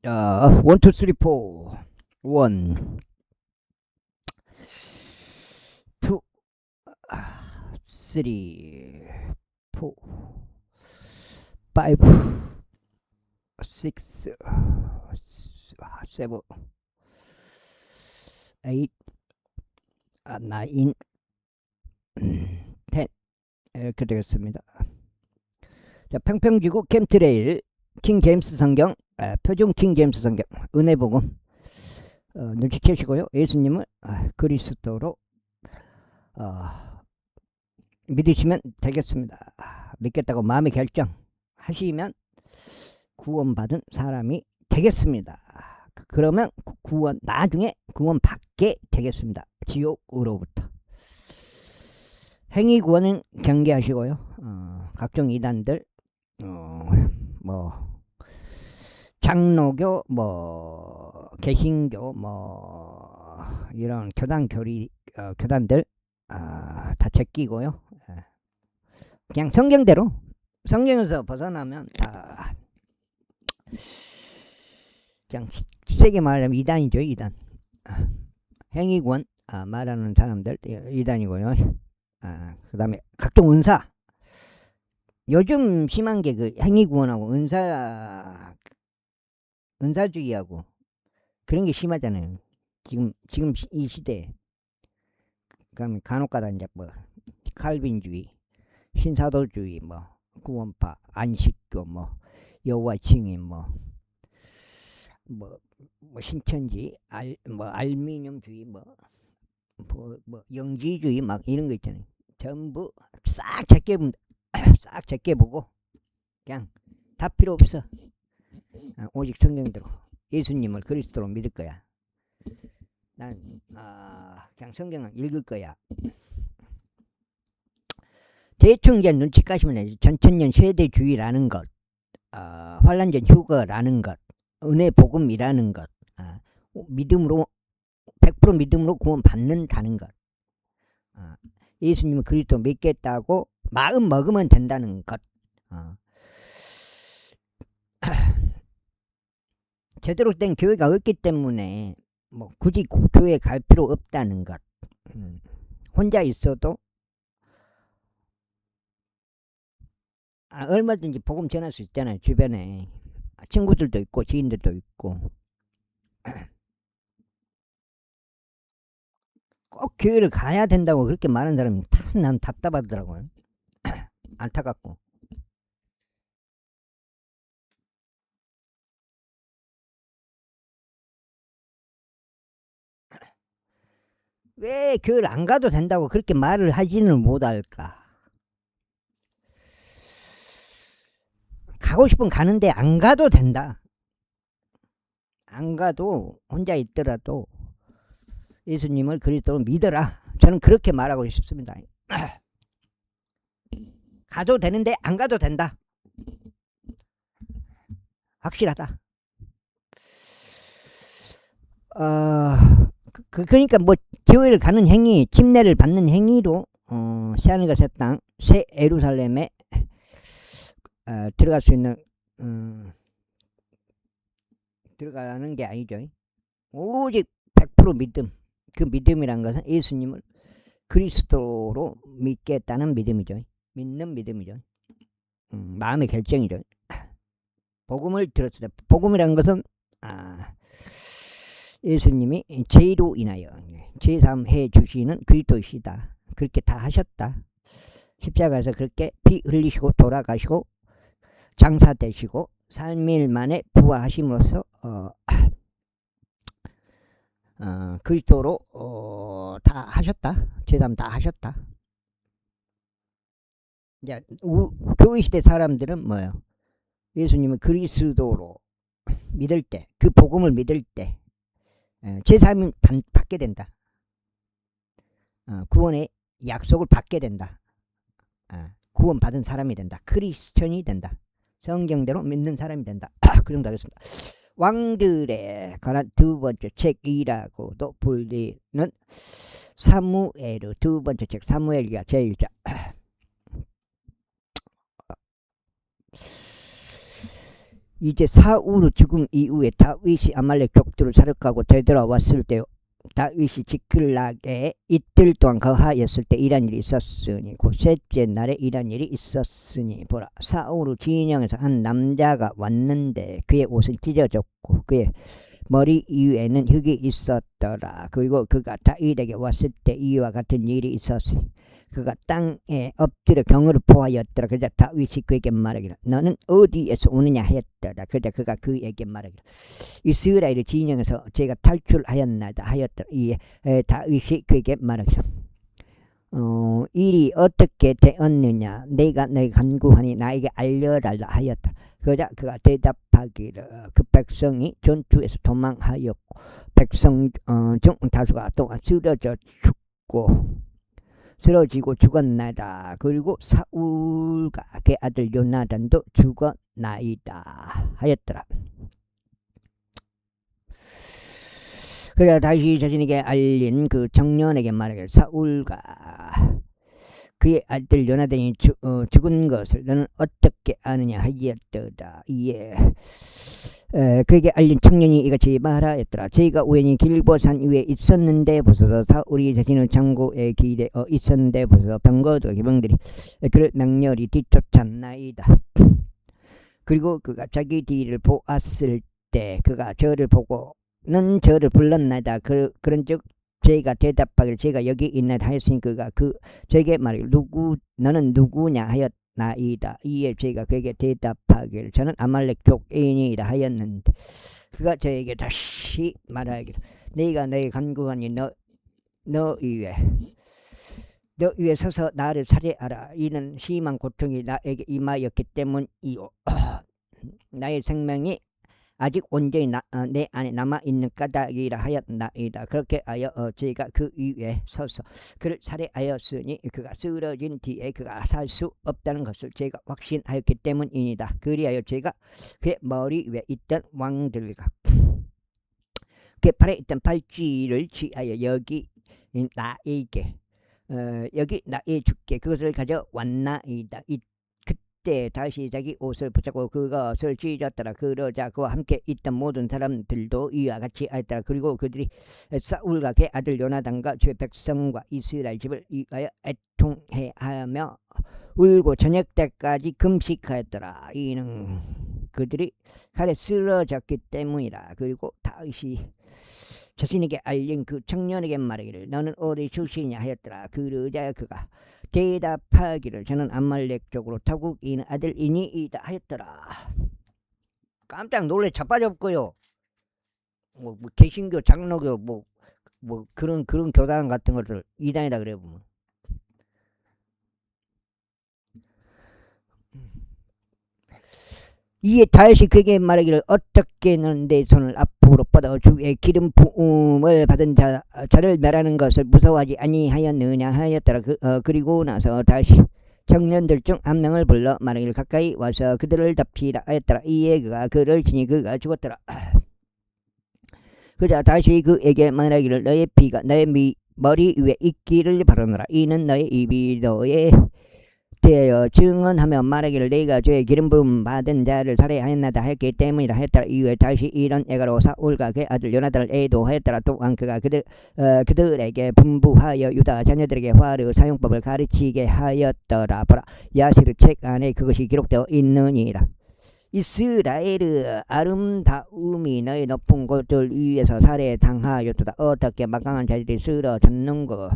1, 2, 3, 4. 1, 2, 3, 4, 5, 6, 7, 8, 9, 10. 이렇게 되겠습니다. 자, 평평지구 캠트레일 킹 제임스 성경, 표준 킹 제임스 성경, 은혜복음 눈치채시고요. 예수님을 그리스도로 믿으시면 되겠습니다. 믿겠다고 마음의 결정하시면 구원받은 사람이 되겠습니다. 그러면 나중에 구원받게 되겠습니다. 지옥으로부터. 행위 구원은 경계하시고요. 각종 이단들, 장로교, 개신교, 이런 교단들 다 제끼고요. 그냥 성경대로, 성경에서 벗어나면 다 그냥 세게 말하면 이단이죠. 이단. 행위구원 말하는 사람들 이단이고요. 그 다음에 각종 은사. 요즘 심한 게 그 행위구원하고 은사주의하고 그런 게 심하잖아요. 지금 이 시대에. 그럼 간혹가다 이제 칼빈주의, 신사도주의, 구원파, 안식교, 여호와 증인, 신천지, 알미늄주의, 영지주의 막 이런 거 있잖아요. 전부 싹 제껴 보고 그냥 다 필요 없어. 오직 성경대로 예수님을 그리스도로 믿을 거야. 난 그냥 성경을 읽을 거야. 대충 이제 눈치 까시면 되죠. 전천년 세대주의라는 것, 환란전 휴거라는 것, 은혜 복음이라는 것, 믿음으로 100% 믿음으로 구원 받는다는 것, 예수님을 그리스도 믿겠다고 마음 먹으면 된다는 것, 제대로 된 교회가 없기 때문에 굳이 교회 갈 필요 없다는 것, 혼자 있어도 얼마든지 복음 전할 수 있잖아요. 주변에 친구들도 있고 지인들도 있고. 꼭 교회를 가야 된다고 그렇게 말하는 사람이 참 난 답답하더라고요. 안타깝고. 왜 교회를 안 가도 된다고 그렇게 말을 하지는 못할까? 가고 싶으면 가는데 안 가도 된다. 안 가도 혼자 있더라도 예수님을 그리스도로 믿어라. 저는 그렇게 말하고 싶습니다. 가도 되는데 안 가도 된다. 확실하다. 그러니까 교회를 가는 행위, 침례를 받는 행위로 새하늘과 새 땅, 새 예루살렘에 들어갈 수 있는 들어가는 게 아니죠. 오직 100% 믿음. 그 믿음이란 것은 예수님을 그리스도로 믿겠다는 믿음이죠. 믿는 믿음이죠. 마음의 결정이죠. 복음을 들었을 때, 복음이란 것은 예수님이 죄로 인하여 죄사함해 주시는 그리스도이시다. 그렇게 다 하셨다. 십자가에서 그렇게 피 흘리시고 돌아가시고 장사되시고 3일 만에 부활하심으로써 그리스도로 다 하셨다. 죄사함 다 하셨다. 이제 교회 시대 사람들은 뭐예요? 예수님을 그리스도로 믿을 때, 그 복음을 믿을 때 제사함을 받게 된다. 구원의 약속을 받게 된다. 구원받은 사람이 된다. 크리스천이 된다. 성경대로 믿는 사람이 된다. 그 정도 하겠습니다. 왕들에 관한 두 번째 책이라고도 불리는 사무엘, 두 번째 책 사무엘기하 제1장. 이제 사울 죽음 이후에 다윗이 아말렉 족들을 사륙하고 되돌아왔을 때 다윗이 지클락에 이틀 동안 거하였을 때 이런 일이 있었으니 그 셋째 날에 이런 일이 있었으니 보라 사울의 진영에서 한 남자가 왔는데 그의 옷은 찢어졌고 그의 머리 위에는 흙이 있었더라. 그리고 그가 다윗에게 왔을 때 이와 같은 일이 있었으니 그가 땅에 엎드려 경을 보하였더라. 그러자 다윗이 그에게 말하기를 너는 어디에서 오느냐 하였더라. 그러자 그가 그에게 말하기를 이스라엘의 진영에서 제가 탈출하였나이다 하였더라. 이에 다윗이 그에게 말하기를 일이 어떻게 되었느냐 내가 너희 간구하니 나에게 알려달라 하였다. 그러자 그가 대답하기를 그 백성이 전투에서 도망하였고 백성 중 다수가 또한 쓰러지고 죽었나이다. 그리고 사울과 그의 아들 요나단도 죽었나이다 하였더라. 그래야 다시 자신에게 알린 그 청년에게 말하기를 사울과 그의 아들 요나단이 죽은 것을 너는 어떻게 아느냐 하였더라. 이에 그에게 알린 청년이 이같이 말하였더라. 저희가 우연히 길보산 위에 있었는데 보소서 사울이 자신의 창고에 기대어 있었는데 보소서 병거도 기병들이 그를 맹렬히 뒤쫓았나이다. 그리고 그가 자기 뒤를 보았을 때 그가 저를 보고는 저를 불렀나이다. 그런즉 제가 대답하기를 제가 여기 있나이다 하였으니 그가 제게 말하기를 너는 누구냐 하였나이다. 이에 제가 그에게 대답하기를 저는 아말렉 족인이다 하였는데 그가 저에게 다시 말하기를 네가 내게 간구하니 너 위에 서서 나를 살해하라. 이는 심한 고통이 나에게 임하였기 때문이요 나의 생명이 아직 온전히 내 안에 남아있는 까닭이라 하였나이다. 그렇게 하여 제가 그 위에 서서 그를 살해하였으니 그가 쓰러진 뒤에 그가 살 수 없다는 것을 제가 확신하였기 때문이니다. 그리하여 제가 그의 머리 위에 있던 왕들과 그의 팔에 있던 팔찌를 취하여 여기 나의 주께 그것을 가져왔나이다. 그때 다시 자기 옷을 붙잡고 그것을 찢었더라. 그러자 그와 함께 있던 모든 사람들도 이와 같이 하였더라. 그리고 그들이 사울과 그의 아들 요나단과 주의 백성과 이스라엘 집을 위하여 애통해하며 울고 저녁 때까지 금식하였더라. 이는 그들이 칼에 쓰러졌기 때문이라. 그리고 다윗이 자신에게 알린 그 청년에게 말하기를 너는 어디 출신이냐 하였더라. 그러자 그가 대답하기를 저는 아말렉 쪽으로 타국인 아들이니이다 하였더라. 깜짝 놀래 자빠졌고요. 뭐 개신교 장로교 뭐 그런 교단 같은 것을 이단이다 그래 보면. 이에 다윗이 그에게 말하기를 어떻게 너는 내 손을 앞으로 뻗어 주의 기름 부음을 받은 자를 멸하는 것을 무서워하지 아니하였느냐 하였더라. 그리고 나서 다윗이 청년들 중 한 명을 불러 말하기를 가까이 와서 그들을 덮치라 하였더라. 이에 그가 그를 치니 그가 죽었더라. 그러자 다윗이 그에게 말하기를 너의 피가 너의 머리 위에 있기를 바라노라. 이는 너의 입이 너의 대하여 증언하며 말하기를 내가 저의 기름 부음 받은 자를 살해하였나이다 하였기 때문이라 하였더라. 이후에 다시 이런 애가로 사울과 그의 아들 요나단을 애도하였더라. 또한 그가 그들에게 분부하여 유다 자녀들에게 화르 사용법을 가르치게 하였더라. 보라 야시르 책 안에 그것이 기록되어 있느니라. 이스라엘의 아름다움이 너의 높은 곳들 위에서 살해당하였도다. 어떻게 막강한 자들이 쓰러졌는고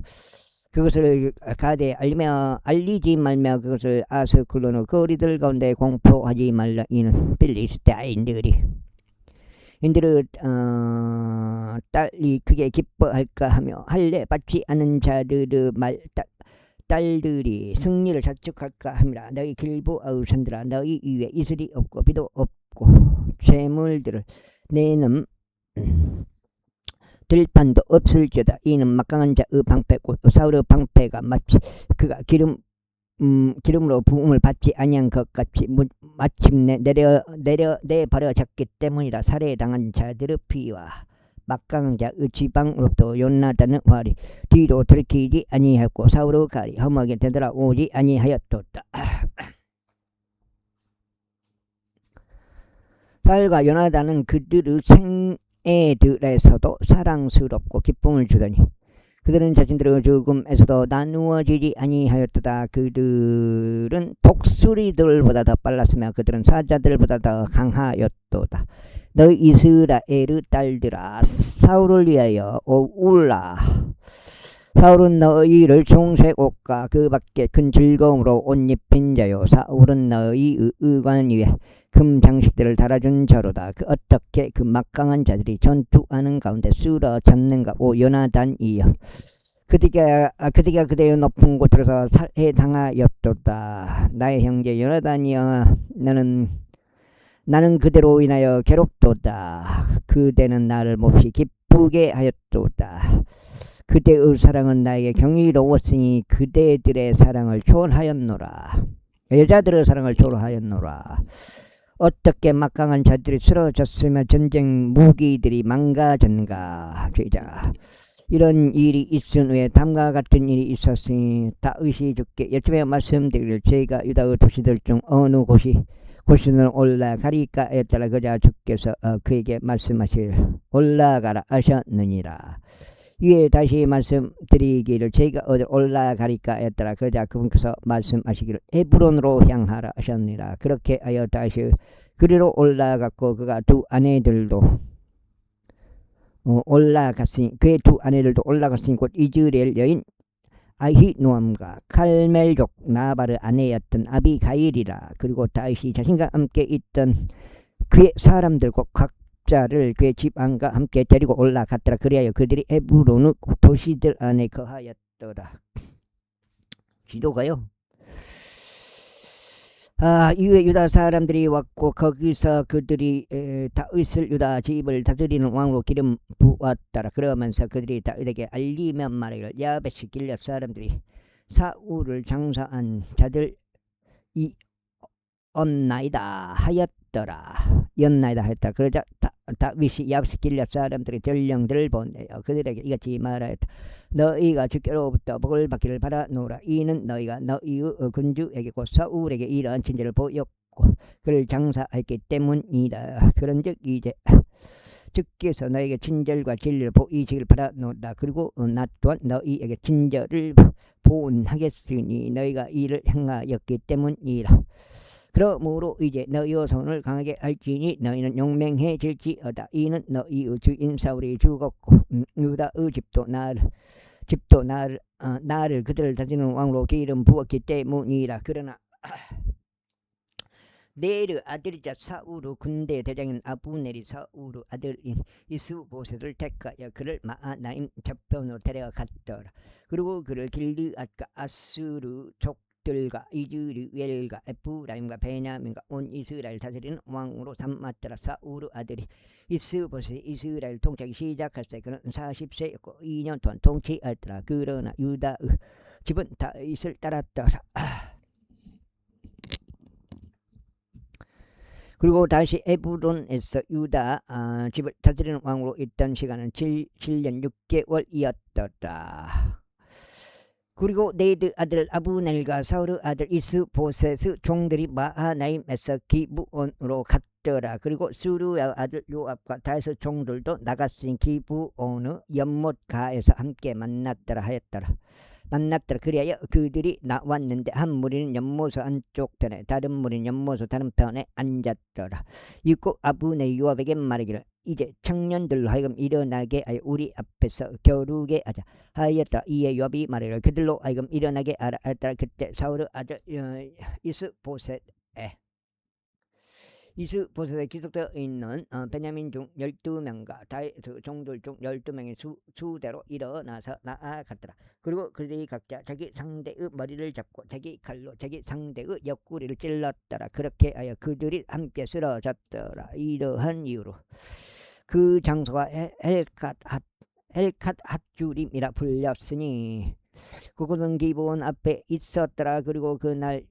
그것을 가되 알리지 말며 그것을 아스클론의 거리들 가운데 공포하지 말라. 이는 필리스타인들이 인들을 딸이 크게 기뻐할까 하며 할례 받지 않은 자들의 딸들이 승리를 자축할까 함이라. 너희 길보아의 산들아 너희 위에 이슬이 없고 비도 없고 재물들을 내는 들판도 없을지어다. 이는 막강한 자의 방패고 사울의 방패가 마치 그가 기름으로 부음을 받지 아니한 것 같이 마침내 내버려졌기 때문이라. 살해당한 자들의 피와 막강한 자의 지방으로부터 요나단의 활이 뒤로 들키지 아니하였고 사울의 칼이 험하게 되돌아오지 아니하였도다. 사울과 요나단은 그들의 생애들에서도 사랑스럽고 기쁨을 주더니 그들은 자신들의 죽음에서도 나누어지지 아니하였도다. 그들은 독수리들보다 더 빨랐으며 그들은 사자들보다 더 강하였도다. 너희 이스라엘의 딸들아, 사울을 위하여 울라. 사울은 너희를 청색 옷과 그 밖에 큰 즐거움으로 옷 입힌 자요. 사울은 너희의 의관 위에 금 장식들을 달아준 자로다. 그 어떻게 그 막강한 자들이 전투하는 가운데 쓰러졌는가. 오 요나단이여. 그디가 그대의 높은 곳으로서 살해당하였도다. 나의 형제 요나단이여, 나는 그대로 인하여 괴롭도다. 그대는 나를 몹시 기쁘게 하였도다. 그대의 사랑은 나에게 경이로웠으니 그대들의 사랑을 초월하였노라. 여자들의 사랑을 초월하였노라. 어떻게 막강한 자들이 쓰러졌으며 전쟁 무기들이 망가졌는가. 죄자, 이런 일이 있은 후에 다음과 같은 일이 있었으니 다윗이 주께 여쭈며 말씀드리기를 제가 유다의 도시들 중 어느 곳이는 올라가리까 했더라. 그자 주께서 그에게 말씀하실 올라가라 하셨느니라. 위에 다시 말씀드리기를 제가 어디 올라가리까 했더라. 그러자 그분께서 말씀하시기를 에브론으로 향하라 하셨느니라. 그렇게 하여 다시 그리로 올라갔고 그가 두 아내들도 올라갔으니 그의 두 아내들도 올라갔으니 곧 이즈리엘 여인 아히노암과 칼멜족 나발의 아내였던 아비가일이라. 그리고 다윗이 자신과 함께 있던 그의 사람들 곧 각자를 그의 집 안과 함께 데리고 올라갔더라. 그리하여 그들이 에브론의 도시들 안에 거하였더라. 기도가요. 이후에 유다 사람들이 왔고 거기서 그들이 다윗을 유다 집을 다스리는 왕으로 기름 부었더라. 그러면서 그들이 다윗에게 알리며 말하기를 야베시 길앗 사람들이 사울을 장사한 자들이 었나이다 하였더라. 그러자 다윗이 야베시 길앗 사람들의 전령들을 보내어 그들에게 이같이 말하였다. 너희가 주께로부터 복을 받기를 바라노라. 이는 너희가 너희의 군주에게 곧 사울에게 이러한 친절을 보였고 그를 장사했기 때문이다. 그런즉 이제 주께서 너희에게 친절과 진리를 보이시길 바라노라. 그리고 나 또한 너희에게 친절을 보은하겠으니 너희가 이를 행하였기 때문이라. 그러므로 이제 너희의 손을 강하게 할지니 너희는 용맹해질지어다. 이는 너희의 주인 사울이 죽었고 유다의 집도 나를 그들을 다스리는 왕으로 기름 부었기 때문이라. 그러나 네르 아들이자 사울의 군대 대장인 아브넬이 사울의 아들인 이스보셋을 택하여 그를 마하나임 저편으로 데려갔더라. 그리고 그를 길르앗과 아수르 족들과 이즈리엘과 에프라임과 베냐민과 온 이스라엘 다스리는 왕으로 삼았더라. 사울의 아들이 이스보셋이 이스라엘 통치하기 시작할 때 그는 40세였고 2년 동안 통치하였더라. 그러나 유다의 집은 다윗을 따랐더라. 그리고 다시 에브론에서 유다 집을 다스리는 왕으로 있던 시간은 7년 6개월이었더라. 그리고 네드 아들 아브넬과 사울의 아들 이스보셋의 종들이 마하나임에서 기브온으로 갔더라. 그리고 수르의 아들 요압과 다윗의 종들도 나갔으니 기브온의 연못가에서 함께 만났더라. 그리하여 그들이 나왔는데 한 무리는 연못의 한쪽 편에 다른 무리는 연못의 다른 편에 앉았더라. 이고 아브넬이 요압에게 말하기를 이제 청년들로 하여금 일어나게 하여 우리 앞에서 겨루게 하자 하였다. 이에 요압이 말하기를 그들로 하여금 일어나게 하라 했더라. 그때 사울의 아들 이스보셋에 기속되어 있는 베냐민 중 12명과 다윗의 종들 중 12명이 수대로 일어나서 나아갔더라. 그리고 그들이 각자 자기 상대의 머리를 잡고 자기 칼로 자기 상대의 옆구리를 찔렀더라. 그렇게 하여 그들이 함께 쓰러졌더라. 이러한 이유로 그 장소가 엘갓 핫주림이라 불렸으니 그곳은 기브온 앞에 있었더라. 그리고 그날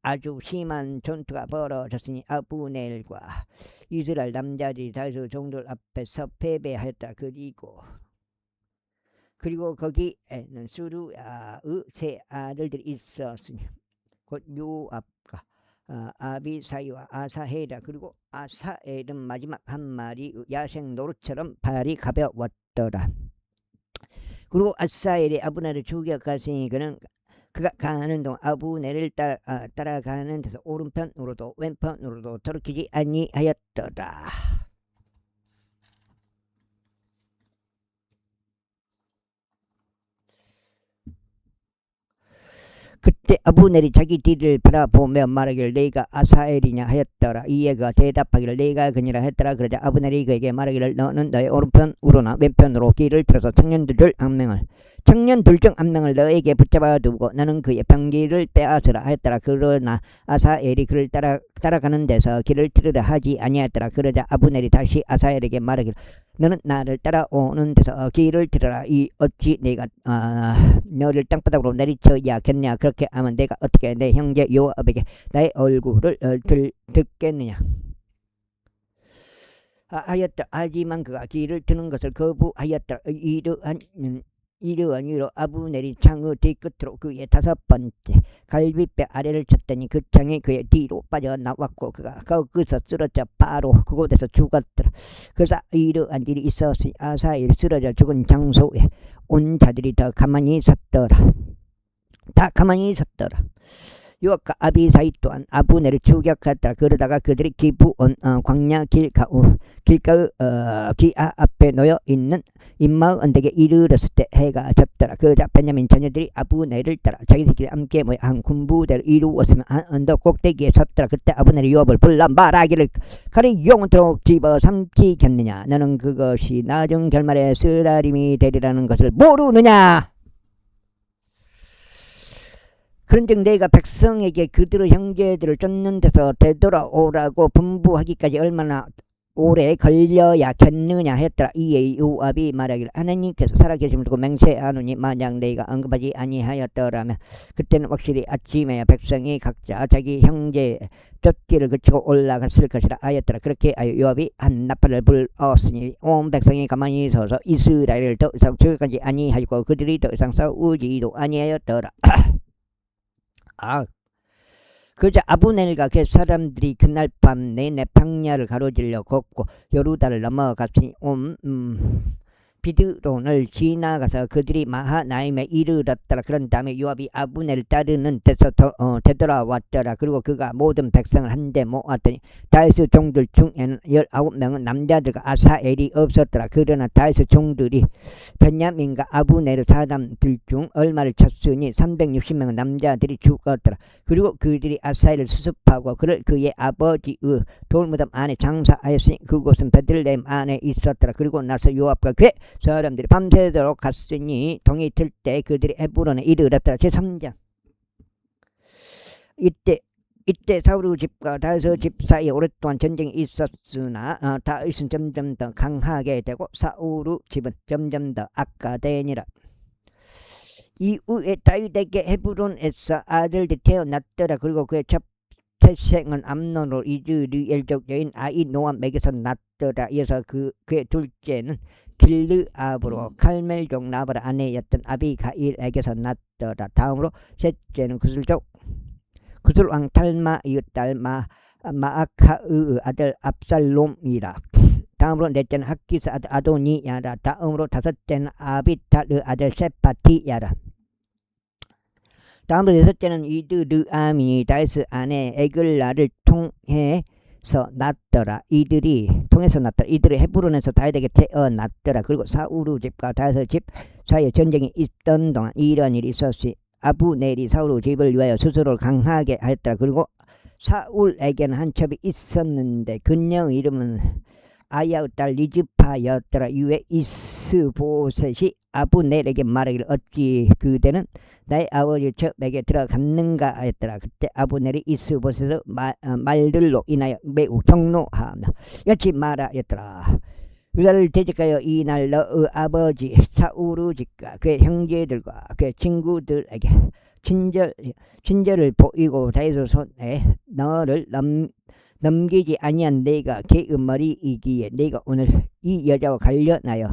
아주 심한 전투가 벌어졌으니 아브넬과 이스라엘 남자들이 다윗의 종들 앞에서 패배하였다. 그리고 거기에는 수르야의 세 아들들이 있었으니 곧 요압과 아비사이와 아사헬이라. 그리고 아사헬은 마지막 한 마리 야생 노루처럼 발이 가벼웠더라. 그리고 아사헬이 아브넬을 죽여갔으니 그가 가는 동안 아브넬을 따라가는 데서 오른편으로도 왼편으로도 돌이키지 아니하였더라. 그때 아브넬이 자기 뒤를 바라보며 말하기를 내가 아사엘이냐 하였더라. 이에 그가 대답하기를 내가 그니라 했더라. 그러자 아브넬이 그에게 말하기를 너는 너의 오른편으로나 왼편으로 길을 틀어서 청년들 중 한 명을 너에게 붙잡아 두고 너는 그의 병기를 빼앗으라 하였더라. 그러나 아사엘이 그를 따라가는 데서 길을 틀으라 하지 아니하였더라. 그러자 아브넬이 다시 아사엘에게 말하기를 너는 나를 따라오는 데서 길을 틀어라. 이 어찌 내가 너를 땅바닥으로 내리쳐야겠냐. 그렇게 하면 내가 어떻게 내 형제 요압에게 나의 얼굴을 듣겠느냐 하였다. 하지만 그가 길을 트는 것을 거부하였다. 이러한 이유로 아브넬이 창의 뒤끝으로 그의 5번째 갈비뼈 아래를 쳤더니 그 창이 그의 뒤로 빠져나왔고 그가 거기서 쓰러져 바로 그곳에서 죽었더라. 그래서 이러한 일이 있었으니 아사엘 쓰러져 죽은 장소에 온 자들이 다 가만히 섰더라. 요압과 아비사이 또한 아브넬을 추격하였더라. 그러다가 그들이 기브온 광야 기아 앞에 놓여 있는 인마의 언덕에 이르렀을 때 해가 졌더라. 그러자 베냐민 자녀들이 아브넬을 따라 자기들끼리 함께 모여 한 군부대를 이루었으며 한 언덕 꼭대기에 섰더라. 그때 아브넬이 요압을 불러 말하기를 칼이 영원토록 집어삼키겠느냐. 너는 그것이 나중 결말에 쓰라림이 되리라는 것을 모르느냐. 그런즉 내가 백성에게 그들의 형제들을 쫓는 데서 되돌아오라고 분부하기까지 얼마나 오래 걸려야겠느냐 했더라. 이에 요압이 말하기를 하나님께서 살아계심을 두고 맹세하노니 만약 내가 언급하지 아니하였더라면 그때는 확실히 아침에 백성이 각자 자기 형제 쫓기를 그치고 올라갔을 것이라 하였더라. 그렇게 하여 요압이 한 나팔을 불었으니 온 백성이 가만히 서서 이스라엘을 더 이상 저기까지 아니하였고 그들이 더 이상 싸우지도 아니하였더라. 그저 아브넬과 그 사람들이 그날 밤 내내 평야를 가로질러 걷고 요르단을 넘어갔으니 비드론을 지나가서 그들이 마하나임에 이르렀더라. 그런 다음에 요압이 아브넬을 따르는 데서 되돌아왔더라. 그리고 그가 모든 백성을 한데 모았더니 다윗의 종들 중에는 19명은 남자들과 아사엘이 없었더라. 그러나 다윗의 종들이 베냐민과 아브넬의 사람들 중 얼마를 쳤으니 360명의 남자들이 죽었더라. 그리고 그들이 아사엘을 수습하고 그를 그의 아버지의 돌무덤 안에 장사하였으니 그곳은 베들레헴 안에 있었더라. 그리고 나서 요압과 그의 사람들이 밤새도록 갔으니 동이 틀 때 그들이 헤브론에 이르렀더라. 제3장. 이때 사울의 집과 다윗의 집 사이에 오랫동안 전쟁이 있었으나 다윗은 점점 더 강하게 되고 사울의 집은 점점 더 악화되니라. 이후에 다윗에게 헤브론에서 아들들이 태어났더라. 그리고 그의 첫 태생은 암논으로 이즈리엘족 여인 아히노암에게서 났더라. 이어서 그의 둘째는 길르압으로 칼멜족 나발 아내였던 아비가일에게서 났더라. 다음으로 셋째는 구슬왕 탈마의 딸 마아카의 아들 압살롬이라. 다음으로 넷째는 학기스 아들 아도니야라. 다음으로 다섯째는 아비탈의 아들 세파티야라. 다음으로 여섯째는 이드르암이 다윗의 아내 에글라를 통해서 났더라. 이들이 헤브론에서 다윗에게 태어났더라. 그리고 사울의 집과 다윗의 집 사이에 전쟁이 있던 동안 이런 일이 있었으니 아브넬이 사울의 집을 위하여 스스로를 강하게 하였더라. 그리고 사울에게는 한 첩이 있었는데 그녀의 이름은 아야의 딸 리즈파였더라. 이후에 이스보셋이 아브넬에게 말하기를 어찌 그대는 나의 아버지 첩에게 들어갔는가 하였더라. 그때 아브넬이 이스보셋의 말들로 인하여 매우 경노하며 여치 말하였더라. 유다를 대적하여 이날 너의 아버지 사울의 집과 그의 형제들과 그의 친구들에게 친절을 보이고 다윗의 손에 너를 넘기지 아니한 내가 그의 머리이기에 내가 오늘 이 여자와 관련하여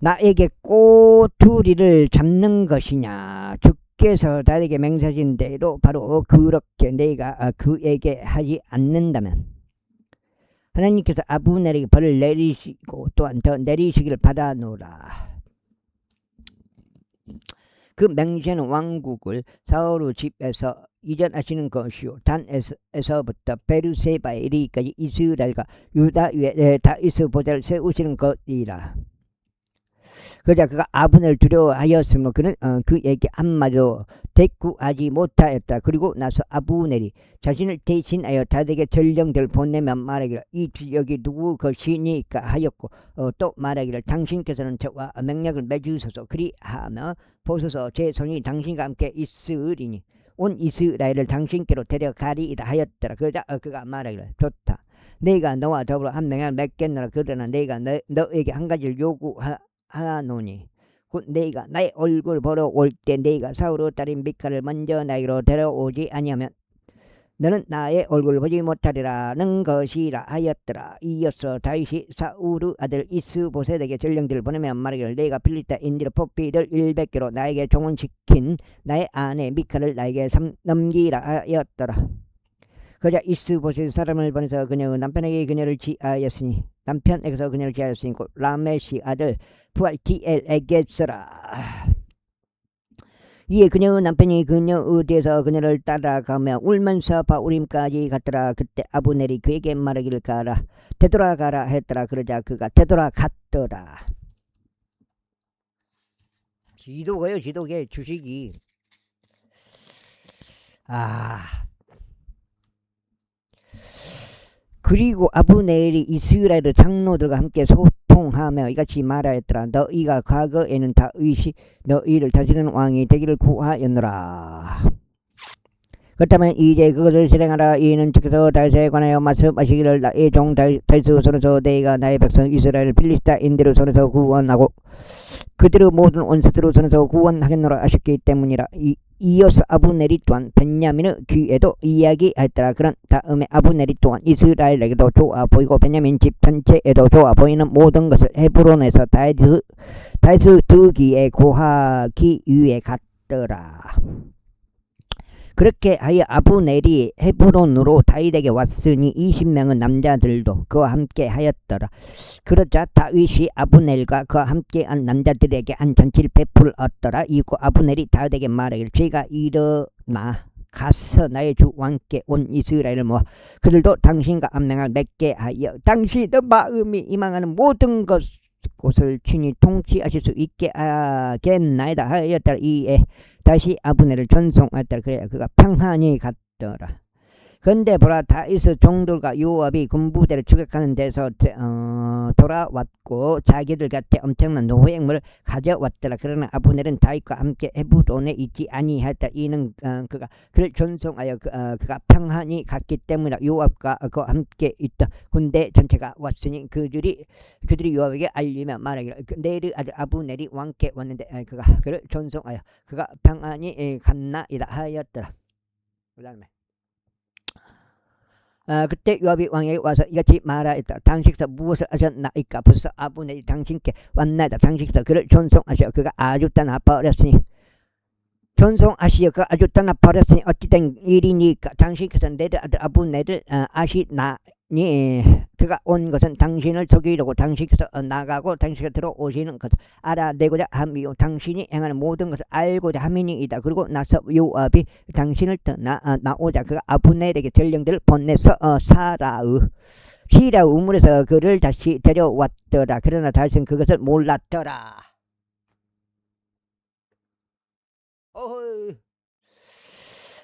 나에게 꼬투리를 잡는 것이냐. 주께서 다윗에게 맹세하신 대로 바로 그렇게 내가 그에게 하지 않는다면 하나님께서 아브넬에게 벌을 내리시고 또한 더 내리시기를 바라노라. 그 맹세는 왕국을 사울 집에서 이전하시는 것이요 단에서부터 베르세바에 이르기까지 이스라엘과 유다 위에 다윗의 보좌를 세우시는 것이라. 그러자 그가 아브넬을 두려워하였으므로 그는 그에게 한마디도 대꾸하지 못하였다. 그리고 나서 아브넬이 자신을 대신하여 다윗에게 전령들을 보내며 말하기를 이 지역이 누구 것이니까 하였고 또 말하기를 당신께서는 저와 맹약을 맺으소서. 그리하며 보소서 제 손이 당신과 함께 있으리니 온 이스라엘을 당신께로 데려가리이다 하였더라. 그러자 그가 말하기를 좋다. 내가 너와 더불어 한 맹약을 맺겠노라. 그러나 내가 너에게 한 가지를 요구하노니 곧 내가 나의 얼굴 보러 올 때 내가 사울의 딸인 미카를 먼저 나에게로 데려오지 아니하면 너는 나의 얼굴을 보지 못하리라는 것이라 하였더라. 이어서 다윗이 사울의 아들 이스보셋에게 전령들을 보내며 말하기를 내가 필리스타 인디로 뽑히들 100개로 나에게 종언시킨 나의 아내 미카를 나에게 넘기라 하였더라. 그러자 이스보셋 사람을 보내서 그녀의 남편에게 그녀를 지하였으니 남편에게서 그녀를 지하였으니 곧 라메시 아들 부알티엘에게서라. 이에 그녀의 남편이 그녀의 뒤에서 그녀를 따라가며 울면서 바울임까지 갔더라. 그때 아브넬이 그에게 말하기를 가라 되돌아가라 했더라. 그러자 그가 되돌아갔더라. 지도가요. 지도계 주식이 그리고 아브넬이 이스라엘의 장로들과 함께 소통하며 이같이 말하였더라. 너희가 과거에는 다윗이 너희를 다스리는 왕이 되기를 구하였노라. 그렇다면 이제 그것을 실행하라. 이는 주께서 다윗에 관하여 말씀하시기를 나의 종 다윗의 손에서 내가 나의 백성 이스라엘 필리스타인들의 손에서 구원하고 그들의 모든 원수들의 손에서 구원하겠노라 하셨기 때문이라. 이어서 아브넬이 또한 베냐민의 귀에도 이야기했더라. 그런 다음에 아브넬이 또한 이스라엘에게도 좋아 보이고 베냐민 집 전체에도 좋아 보이는 모든 것을 헤브론에서 다윗의 두 귀에 고하기 위해 갔더라. 그렇게 하여 아브넬이 헤브론으로 다윗에게 왔으니 20명의 남자들도 그와 함께 하였더라. 그러자 다윗이 아브넬과 그와 함께한 남자들에게 한 전치를 베풀었더라. 이고 아브넬이 다윗에게 말하기를 제가 일어나 가서 나의 주 왕께 온 이스라엘을 모아 그들도 당신과 암맹을 맺게 하여 당신의 마음이 이망하는 모든 곳을 친히 통치하실 수 있게 하겠나이다 하였더라. 이에 다시 아브넬을 전송하였더라. 그래야 그가 평안히 갔더라. 근데 보라 다윗의 종들과 요압이 군부대를 추격하는 데서 돌아왔고 자기들 곁에 엄청난 노획물을 가져왔더라. 그러나 아브넬은 다윗과 함께 헤브론에 있지 아니하였다. 이는 그가 그를 전송하여 그가 평안히 갔기 때문이라. 요압과 그와 함께 있다 군대 전체가 왔으니 그들이 요압에게 알리며 말하기를 내의 아들 아브넬이 왕께 왔는데 그가 그를 전송하여 그가 평안히 갔나이다 하였더라. 그 다음에 그때 요압이 왕에게 와서 이같이 말하였다. 당신께서 무엇을 하셨나이까? 벌써 아브넬이 당신께 왔나이다. 당신께서 그를 전송하시어 그가 아주 떠나버렸으니 그가 아주 떠나버렸으니 어찌된 일이니까? 당신께서 내 아들 아브넬을 아시나니? 그가 온 것은 당신을 속이려고 당신께서 나가고 당신께서 들어오시는 것을 알아내고자 함이요 당신이 행하는 모든 것을 알고자 함이니이다. 그리고 나서 요압이 당신을 나오자 그가 아브넬에게 전령들을 보내서 시라 우물에서 그를 다시 데려왔더라. 그러나 다윗은 그것을 몰랐더라.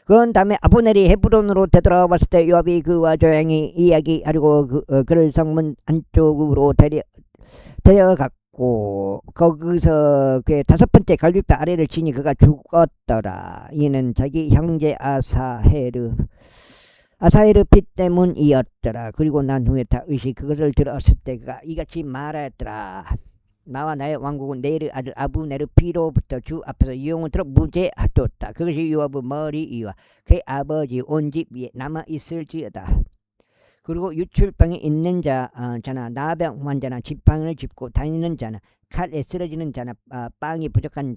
그런 다음에 아브넬이 헤브론으로 되돌아왔을 때 요압이 그와 조용히 이야기하려고 그를 성문 안쪽으로 데려갔고 거기서 그 5번째 갈비뼈 아래를 치니 그가 죽었더라. 이는 자기 형제 아사헤르 피 때문이었더라. 그리고 난 후에 다윗이 그것을 들었을 때 그가 이같이 말하였더라. 나와 나의 왕국은 내의 아들 아브넬의 피로부터 주 앞에서 영원토록 무죄하였다. 그것이 요압의 머리 위와 그의 아버지 온 집 위에 남아있을지어다. 그리고 유출병이 있는 자나 나병 환자나 지팡이를 짚고 다니는 자나 칼에 쓰러지는 자나 빵이 부족한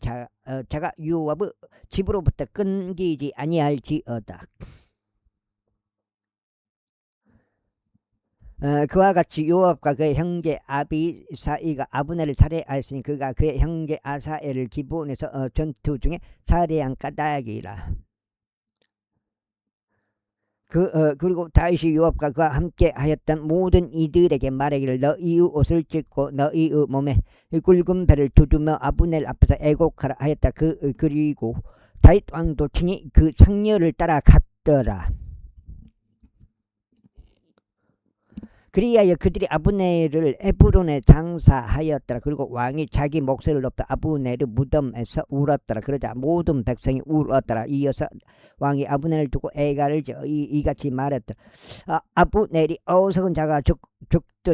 자가 유업의 집으로부터 끊기지 아니할지어다. 그와 같이 요압과 그의 형제 아비사이가 아브넬을 살해하였으니 그가 그의 형제 아사엘을 기브온에서 전투 중에 살해한 까닭이라. 그리고 다윗이 요압과 그와 함께 하였던 모든 이들에게 말하기를 너희의 옷을 찢고 너희의 몸에 굵은 배를 두드며 아브넬 앞에서 애곡하라 하였다. 그리고 다윗 왕도 친히 그 상녀를 따라갔더라. 그리하여 그들이 아브넬을 에브론에 장사하였더라. 그리고 왕이 자기 목소리를 높여 아브넬의 무덤에서 울었더라. 그러자 모든 백성이 울었더라. 이어서 왕이 아브넬을 두고 애가를 이같이 말했더라. 아브넬이 어리석은 자가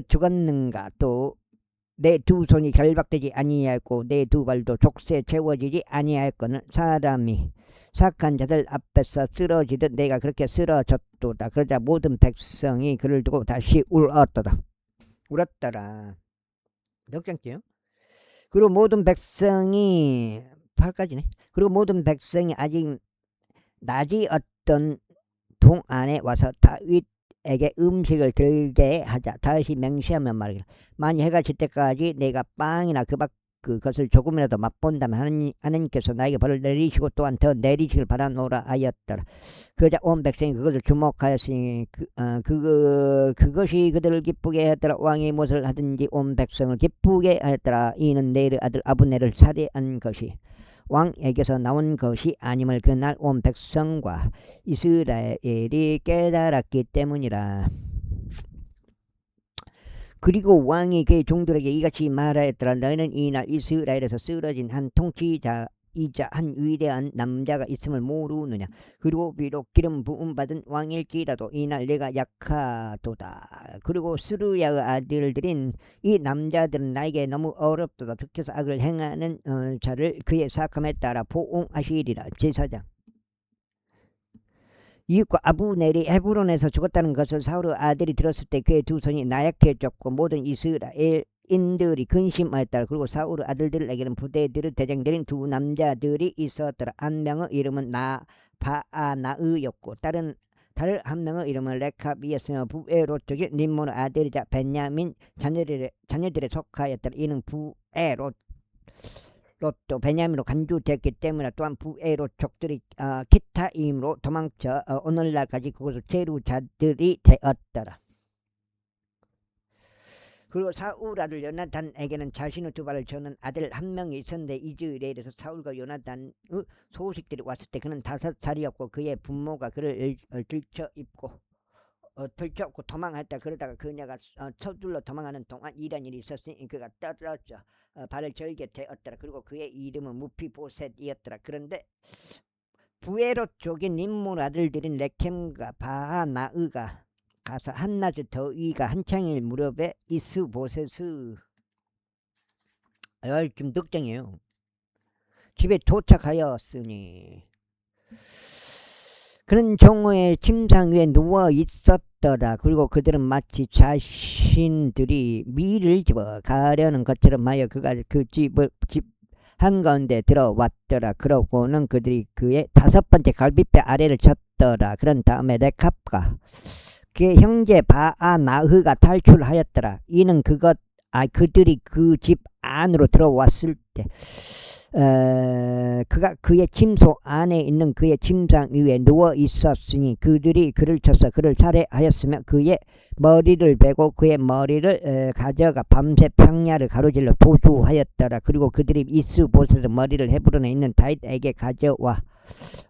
죽었는가. 또 내 두 손이 결박되지 아니하였고 내 두 발도 족쇄에 채워지지 아니하였거늘 사람이 착한 자들 앞에서 쓰러지듯 내가 그렇게 쓰러졌도다. 그러자 모든 백성이 그를 두고 다시 울었더라. 넉장째요. 그리고 모든 백성이 8까지네. 그리고 모든 백성이 아직 낮이 어떤 동안에 와서 다윗에게 음식을 들게 하자. 다윗이 맹세하며 말하기를 만일 해가 질 때까지 내가 빵이나 그것을 조금이라도 맛본다면 하나님께서 나에게 벌을 내리시고 또한 더 내리시길 바라노라 하였더라. 그러자 온 백성이 그것을 주목하였으니 그것이 그들을 기쁘게 하였더라. 왕이 무엇을 하든지 온 백성을 기쁘게 하였더라. 이는 네르의 아들 아브넬을 살해한 것이 왕에게서 나온 것이 아님을 그날 온 백성과 이스라엘이 깨달았기 때문이라. 그리고 왕이 그의 종들에게 이같이 말하였더라. 너희는 이날 이스라엘에서 쓰러진 한 통치자이자 한 위대한 남자가 있음을 모르느냐. 그리고 비록 기름 부음 받은 왕일지라도 이날 내가 약하도다. 그리고 스루야의 아들들인 이 남자들은 나에게 너무 어렵도다. 주께서 악을 행하는 자를 그의 사함에 따라 보응하시리라. 제사장 이웃과 아브넬이 헤브론에서 죽었다는 것을 사울의 아들이 들었을 때 그의 두 손이 나약해졌고 모든 이스라엘인들이 근심하였다. 그리고 사울의 아들들에게는 부대들의 대장들인 두 남자들이 있었더라. 한 명의 이름은 바아나의였고 다른 한 명의 이름은 레캅이었으며 부에롯 쪽의 림몬의 아들이자 베냐민 자녀들에 속하였더라. 이는 부에롯 롯도 베냐민으로 간주되었기 때문에 또한 부에롯 족들이 기타임으로 도망쳐 오늘날까지 그곳을 제루자들이 되었더라. 그리고 사울 아들 요나단에게는 자신의 두 발을 저는 아들 한 명이 있었는데 이즈레엘에서 사울과 요나단의 소식들이 왔을 때 그는 5살이었고 그의 부모가 그를 들쳐입고 도망했다. 그러다가 그녀가 서둘러 도망하는 동안 이런 일이 있었으니 그가 떨어져 발을 절게 되었더라. 그리고 그의 이름은 무피보셋이었더라. 그런데 부에롯 쪽인 림몬 아들들인 레켐과 바하나의가 가서 한낮에 더위가 한창일 무렵에 이스보셋의 좀 늑장이에요. 집에 도착하였으니 그는 정오의 침상 위에 누워 있었더라. 그리고 그들은 마치 자신들이 밀을 집어 가려는 것처럼 하여 그가 그 집 한가운데 들어왔더라. 그러고는 그들이 그의 5번째 갈비뼈 아래를 쳤더라. 그런 다음에 레캅과 그의 형제 바아나흐가 탈출하였더라. 이는 그들이 그 집 안으로 들어왔을 때 그가 그의 침소 안에 있는 그의 침상 위에 누워 있었으니 그들이 그를 쳐서 그를 살해하였으며 그의 머리를 베고 그의 머리를 가져가 밤새 평야를 가로질러 도주하였더라. 그리고 그들이 이스보셋의 머리를 헤브론에 있는 다윗에게 가져와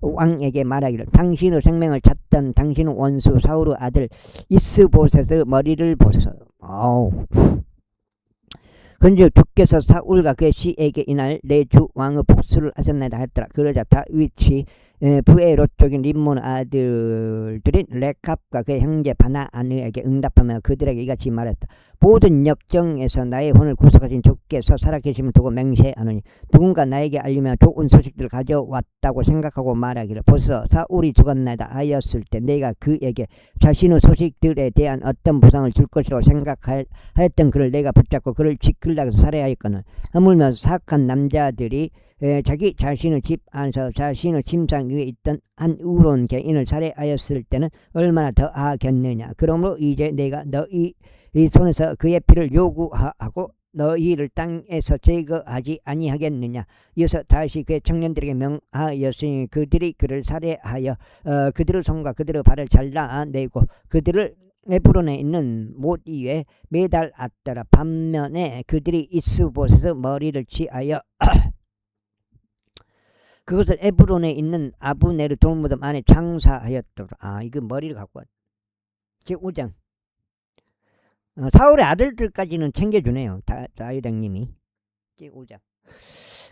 왕에게 말하기를 당신의 생명을 찾던 당신의 원수 사울의 아들 이스보셋의 머리를 보소서. 그런즉 주께서 사울과 그의 씨에게 이날 내 주 왕의 복수를 하셨나이다 했더라. 그러자 다윗이 부에롯 쪽인 림몬 아들들인 레캅과 그의 형제 바나안에게 응답하며 그들에게 이같이 말했다. 모든 역정에서 나의 혼을 구속하신 주께서 살아계심을 두고 맹세하노니 누군가 나에게 알리며 좋은 소식들을 가져왔다고 생각하고 말하기를 벌써 사울이 죽었나이다 하였을 때 내가 그에게 자신의 소식들에 대한 어떤 보상을 줄 것이라고 생각하였던 그를 내가 붙잡고 그를 지키려고 해서 살해하였거늘 하물며 사악한 남자들이 자기 자신의 집 안에서 자신의 침상 위에 있던 한 의로운 개인을 살해하였을 때는 얼마나 더 하겠느냐. 그러므로 이제 내가 너희 손에서 그의 피를 요구하고 너희를 땅에서 제거하지 아니하겠느냐. 이어서 다시 그의 청년들에게 명하였으니 그들이 그를 살해하여 그들의 손과 그들의 발을 잘라내고 그들을 에브론에 있는 못 위에 매달았더라. 반면에 그들이 이스봇에서 머리를 취하여 그것을 에브론에 있는 아브네르 돌무덤 안에 장사하였더라. 이거 머리를 갖고 왔다. 제5장. 사울의 아들들까지는 챙겨주네요. 다윗왕님이. 제5장.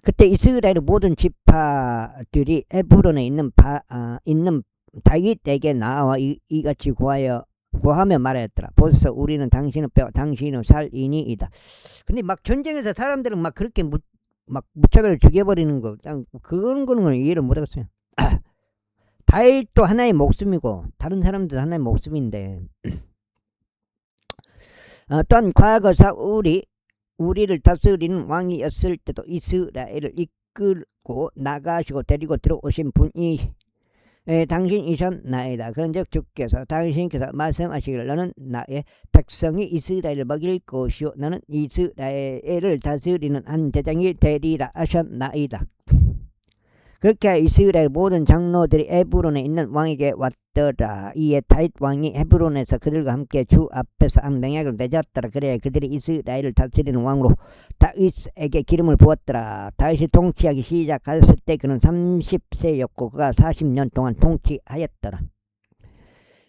그때 이스라엘의 모든 지파들이 에브론에 있는 다윗에게 나와 이같이 고하며 말하였더라. 벌써 우리는 당신의 뼈 당신의 살이니이다. 근데 막 전쟁에서 사람들은 막 그렇게 막 무차별을 죽여버리는 거 그런 거는 이해를 못하겠어요. 다윗도 하나의 목숨이고 다른 사람도 하나의 목숨인데 또한 과거 사울이 우리를 다스리는 왕이었을 때도 이스라엘을 이끌고 나가시고 데리고 들어오신 분이 당신이셨나이다. 그런즉 주께서 당신께서 말씀하시기를 너는 나의 백성이 이스라엘을 먹일 것이요 너는 이스라엘을 다스리는 한 대장이 되리라 하셨나이다. 그렇게 이스라엘 모든 장로들이 에브론에 있는 왕에게 왔더라. 이에 다윗 왕이 헤브론에서 그들과 함께 주 앞에서 한 맹약을 맺었더라. 그래 그들이 이스라엘을 다스리는 왕으로 다윗에게 기름을 부었더라. 다윗이 통치하기 시작하였을 때 그는 30세였고 그가 40년 동안 통치하였더라.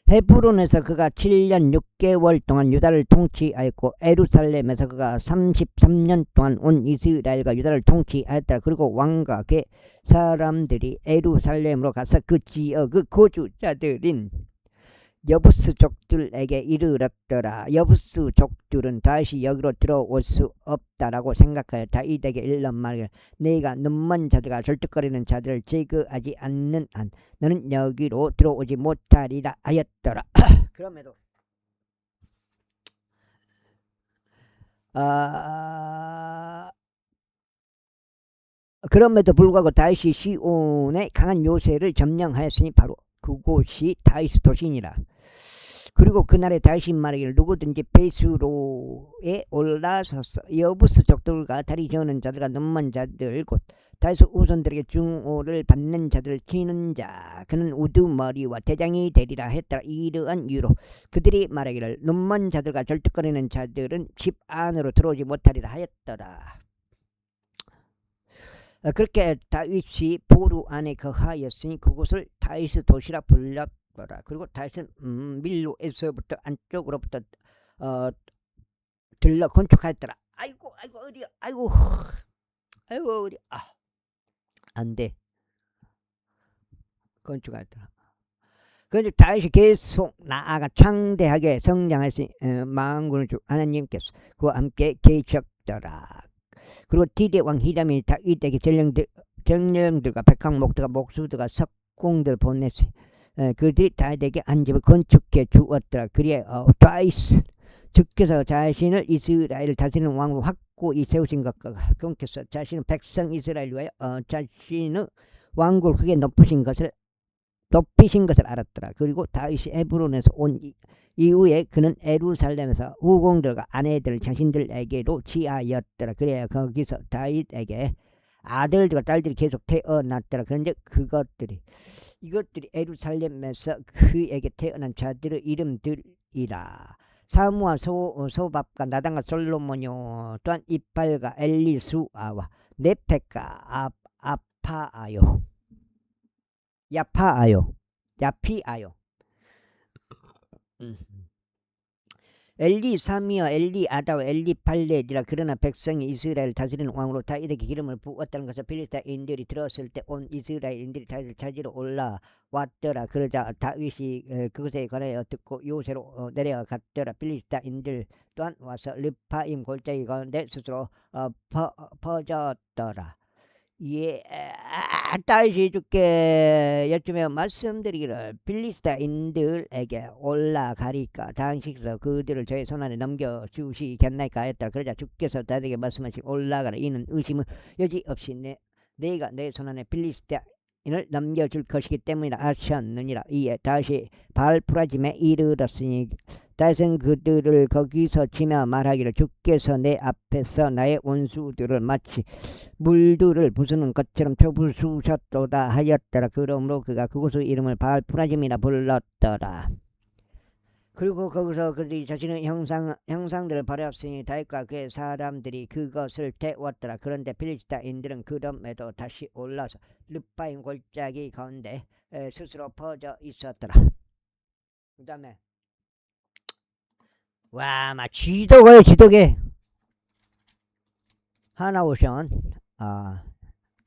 헤브론에서 그가 7년 6개월 동안 유다를 통치하였고 에루살렘에서 그가 33년 동안 온 이스라엘과 유다를 통치하였다. 그리고 왕과 그의 사람들이 에루살렘으로 가서 그 지역의 거주자들인 여부스족들에게 이르렀더라. 여부스족들은 다시 여기로 들어올 수 없다라고 생각하여 다윗에게 일러 말하기를 네가 눈먼 자들과 절뚝거리는 자들을 제거하지 않는 한 너는 여기로 들어오지 못하리라 하였더라. 그럼에도 불구하고 다윗이 시온의 강한 요새를 점령하였으니 바로 그곳이 다윗의 도시니라. 그리고 그날에 다윗이 말하기를 누구든지 베스로에 올라서서 여부스 족들과 다리 저는 자들과 눈먼 자들 곧 다윗의 우선들에게 증오를 받는 자들을 치는 자 그는 우두머리와 대장이 되리라 했더라. 이러한 이유로 그들이 말하기를 눈먼 자들과 절뚝거리는 자들은 집 안으로 들어오지 못하리라 하였더라. 그렇게 다윗이 보루 안에 거하였으니 그곳을 다윗의 도시라 불렀더라. 그리고 다윗은 밀로에서부터 안쪽으로부터 들러 건축하였더라. 아이고 어디야? 아이고 어디? 안돼. 건축하였더라. 그런데 다윗이 계속 나아가 창대하게 성장했으니 만군의 주 하나님께서 그와 함께 계셨더라. 그리고 디대왕 히람이 다윗에게 전령들과 백항목들과 목수들과 석공들을 보냈으니 그들이 다윗에게 한 집을 건축해 주었더라. 그리하여 다윗 주께서 자신을 이스라엘을 다스리는 왕으로 확고히 세우신 것과 그분께서 자신의 백성 이스라엘 위하여 자신의 왕국을 크게 높이신 것을 알았더라. 그리고 다윗이 헤브론에서 온 이후에 그는 에루살렘에서 후궁들과 아내들 자신들에게로 취하였더라. 그래야 거기서 다윗에게 아들들과 딸들이 계속 태어났더라. 그런데 이것들이 에루살렘에서 그에게 태어난 자들의 이름들이라. 사무와 소밥과 나단과 솔로몬요 또한 이팔과 엘리수아와 네펙과 아파아요 야피아요 엘리 사미어 엘리 아다와 엘리 발렛이라. 그러나 백성이 이스라엘 다스리는 왕으로 다윗에게 기름을 부었다는 것을 필리스타인들이 들었을 때 온 이스라엘인들이 다윗을 찾으러 올라왔더라. 그러자 다윗이 그것에 관하여 듣고 요새로 내려갔더라. 필리스타인들 또한 와서 르파임 골짜기 가운데 스스로 퍼졌더라. 예, 다시 주께 여쭈며 말씀드리기를 필리스타인들에게 올라가리까 당시에서 그들을 저의 손안에 넘겨주시겠나이까 하였다. 그러자 주께서 다윗에게 말씀하시 올라가라. 이는 의심은 여지없이 내가 내 손안에 필리스타인을 넘겨줄 것이기 때문이라 하셨느니라. 이에 다시 바알푸라짐에 이르렀으니 다윗은 그들을 거기서 치며 말하기를 주께서 내 앞에서 나의 원수들을 마치 물들을 부수는 것처럼 쳐부수셨도다 하였더라. 그러므로 그가 그곳의 이름을 바알푸라짐이라 불렀더라. 그리고 거기서 그들이 자신의 형상들을 버렸으니 다윗과 그의 사람들이 그것을 태웠더라. 그런데 필리스타인들은 그럼에도 다시 올라서 르파임 골짜기 가운데 스스로 퍼져 있었더라. 그 다음에 와, 막 지도가요, 지도계. 하나오션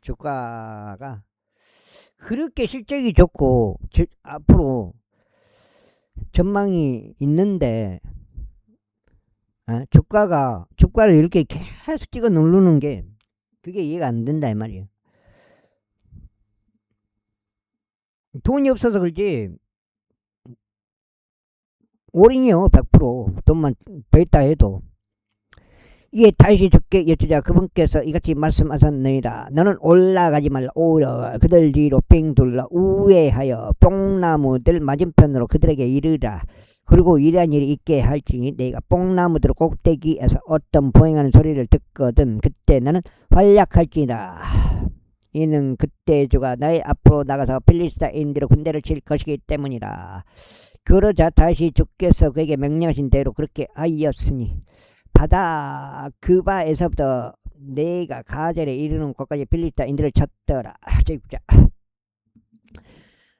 주가가 그렇게 실적이 좋고 앞으로 전망이 있는데 주가를 이렇게 계속 찍어 누르는 게 그게 이해가 안 된다 이 말이에요. 돈이 없어서 그렇지 올인이요 100% 돈만 더 있다 해도. 이에 다시 주께 여쭈자 그분께서 이같이 말씀하셨느니라. 너는 올라가지 말라. 오히려 그들 뒤로 빙 둘러 우회하여 뽕나무들 맞은편으로 그들에게 이르라. 그리고 이러한 일이 있게 할지니 내가 뽕나무들 꼭대기에서 어떤 보행하는 소리를 듣거든 그때 나는 활약할지라. 이는 그때 주가 나의 앞으로 나가서 필리스타인들의 군대를 칠 것이기 때문이라. 그러자 다시 주께서 그에게 명령하신 대로 그렇게 하였으니 바다 그 바에서부터 내가 가젤에 이르는 곳까지 필리스타인들을 쳤더라.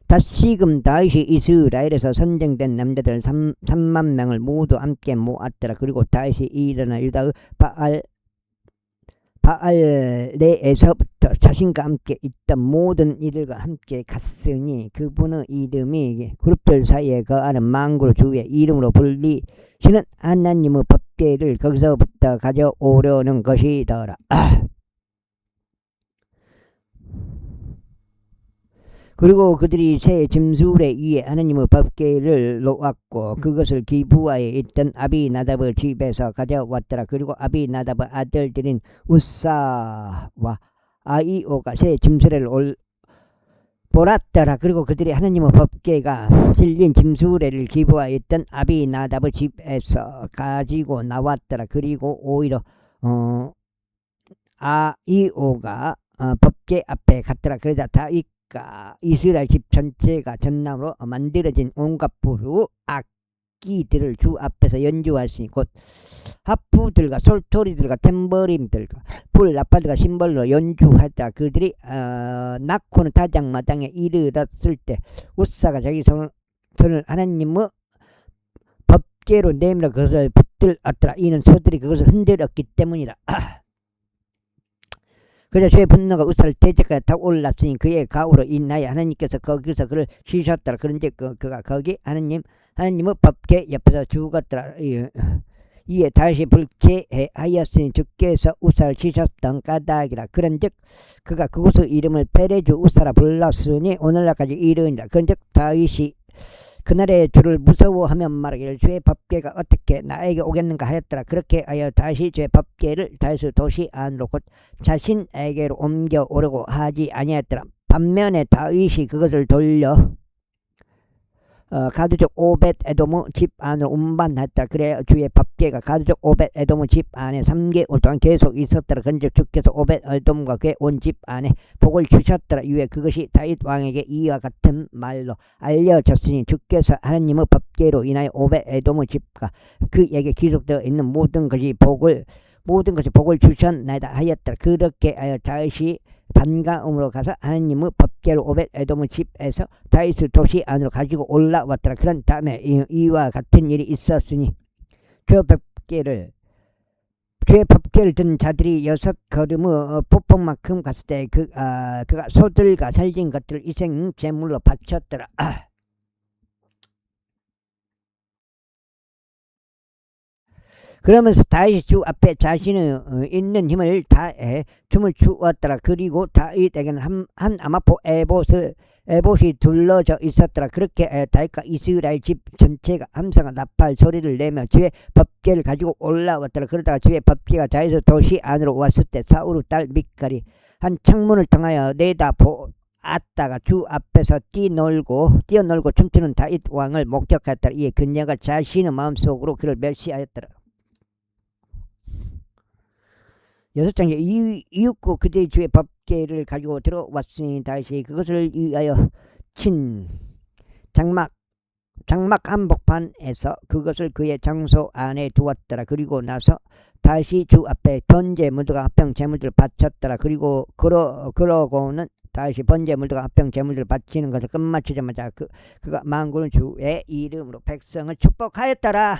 다시금 다윗이 이스라엘에서 선정된 남자들 3만 명을 모두 함께 모았더라. 그리고 다윗이 일어나 유다의 바알레에서부터 자신과 함께 있던 모든 이들과 함께 갔으니 그분의 이름이 그룹들 사이에 거하는 만굴 주의 이름으로 불리시는 하나님의 법궤를 거기서부터 가져오려는 것이더라. 그리고 그들이 새 짐수레 위에 하나님의 법궤를 놓았고 그것을 기브아에 있던 아비나답의 집에서 가져왔더라. 그리고 아비나답의 아들들인 우사와 아이오가 새 짐수레를 보았더라. 그리고 그들이 하나님의 법궤가 실린 짐수레를 기브아에 있던 아비나답의 집에서 가지고 나왔더라. 그리고 오히려 아이오가 법궤 앞에 갔더라. 그러자 다윗 이스라엘 집 전체가 전나무로 만들어진 온갖 부르 악기들을 주 앞에서 연주하시니 곧 하프들과 솔토리들과 탬버림들과 불나팔들과 심벌로 연주하다. 그들이 낳고는 타작마당에 이르렀을 때 우사가 자기 손을 하나님의 법궤로 내밀어 그것을 붙들었더라. 이는 소들이 그것을 흔들었기 때문이라. 그래서 주의 분노가 우사를 대적하여 다 올랐으니 그의 가오로 인하여 하나님께서 거기서 그를 치셨더라. 그런데 그가 거기 하나님의 법궤 옆에서 죽었더라. 이에 다시 불쾌하였으니 주께서 우사를 치셨던 까닭이라. 그런즉 그가 그곳의 이름을 페레주 우사라 불렀으니 오늘날까지 이르니라. 그런즉 다윗이 그날에 주를 무서워하며 말하기를 주의 법궤가 어떻게 나에게 오겠는가 하였더라. 그렇게 하여 다시 주의 법궤를 다윗의 도시 안으로 곧 자신에게로 옮겨오려고 하지 아니하였더라. 반면에 다윗이 그것을 돌려 가드족 오벳 에돔의 집 안으로 운반했다. 그래 주의 법궤가 가드족 오벳 에돔의 집 안에 3개월 동안 계속 있었더라. 그런즉 주께서 오벳 에돔과 그의 온 집 안에 복을 주셨더라. 이에 그것이 다윗 왕에게 이와 같은 말로 알려졌으니 주께서 하나님의 법궤로 인하여 오벳 에돔의 집과 그에게 기록되어 있는 모든 것이 복을 주셨나이다 하였더라. 그렇게 하여 다윗이 반가움으로 가서 하나님의 법궤를 오벳 에돔의 집에서 다윗의 도시 안으로 가지고 올라왔더라. 그런 다음에 이와 같은 일이 있었으니 주의 법궤를 든 자들이 6걸음의 폭풍만큼 갔을 때 그가 소들과 살진 것들을 이생 제물로 바쳤더라. 그러면서 다윗이 주 앞에 자신의 있는 힘을 다해 춤을 추었더라. 그리고 다윗에게는 한 아마포 에봇이 둘러져 있었더라. 그렇게 다윗과 이스라엘 집 전체가 함성과 나팔 소리를 내며 주의 법궤를 가지고 올라왔더라. 그러다가 주의 법궤가 다윗의 도시 안으로 왔을 때 사울의 딸 미칼이 한 창문을 통하여 내다보았다가 주 앞에서 뛰어놀고 춤추는 다윗 왕을 목격하였더라. 이에 그녀가 자신의 마음속으로 그를 멸시하였더라. 6장에 이윽고 그들이 주의 법궤를 가지고 들어왔으니 다시 그것을 위하여 친 장막 한복판에서 그것을 그의 장소 안에 두었더라. 그리고 나서 다시 주 앞에 번제물들과 합병 제물들을 바쳤더라. 그리고 그러고는 다시 번제물들과 합병 제물들을 바치는 것을 끝마치자마자 그가 만군의 주의 이름으로 백성을 축복하였더라.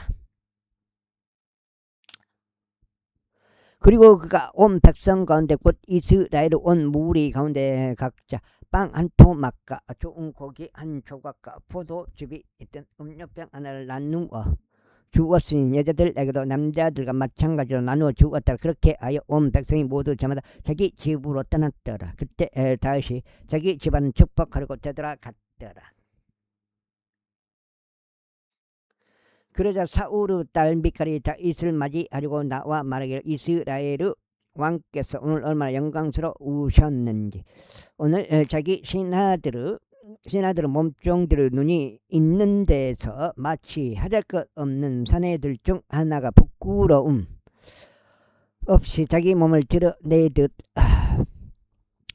그리고 그가 온 백성 가운데 곧 이스라엘 온 무리 가운데 각자 빵 한 토막과 좋은 고기 한 조각과 포도즙이 있던 음료병 하나를 나누어 주었으니 여자들에게도 남자들과 마찬가지로 나누어 주었더라. 그렇게 하여 온 백성이 모두 저마다 자기 집으로 떠났더라. 그때 다시 자기 집안을 축복하려고 되돌아갔더라. 그러자 사울의 딸 미칼이 다윗을 맞이하려고 나와 말하기를 이스라엘의 왕께서 오늘 얼마나 영광스러우셨는지 오늘 자기 신하들의 몸종들의 눈이 있는 데서 마치 하잘 것 없는 사내들 중 하나가 부끄러움 없이 자기 몸을 드러내듯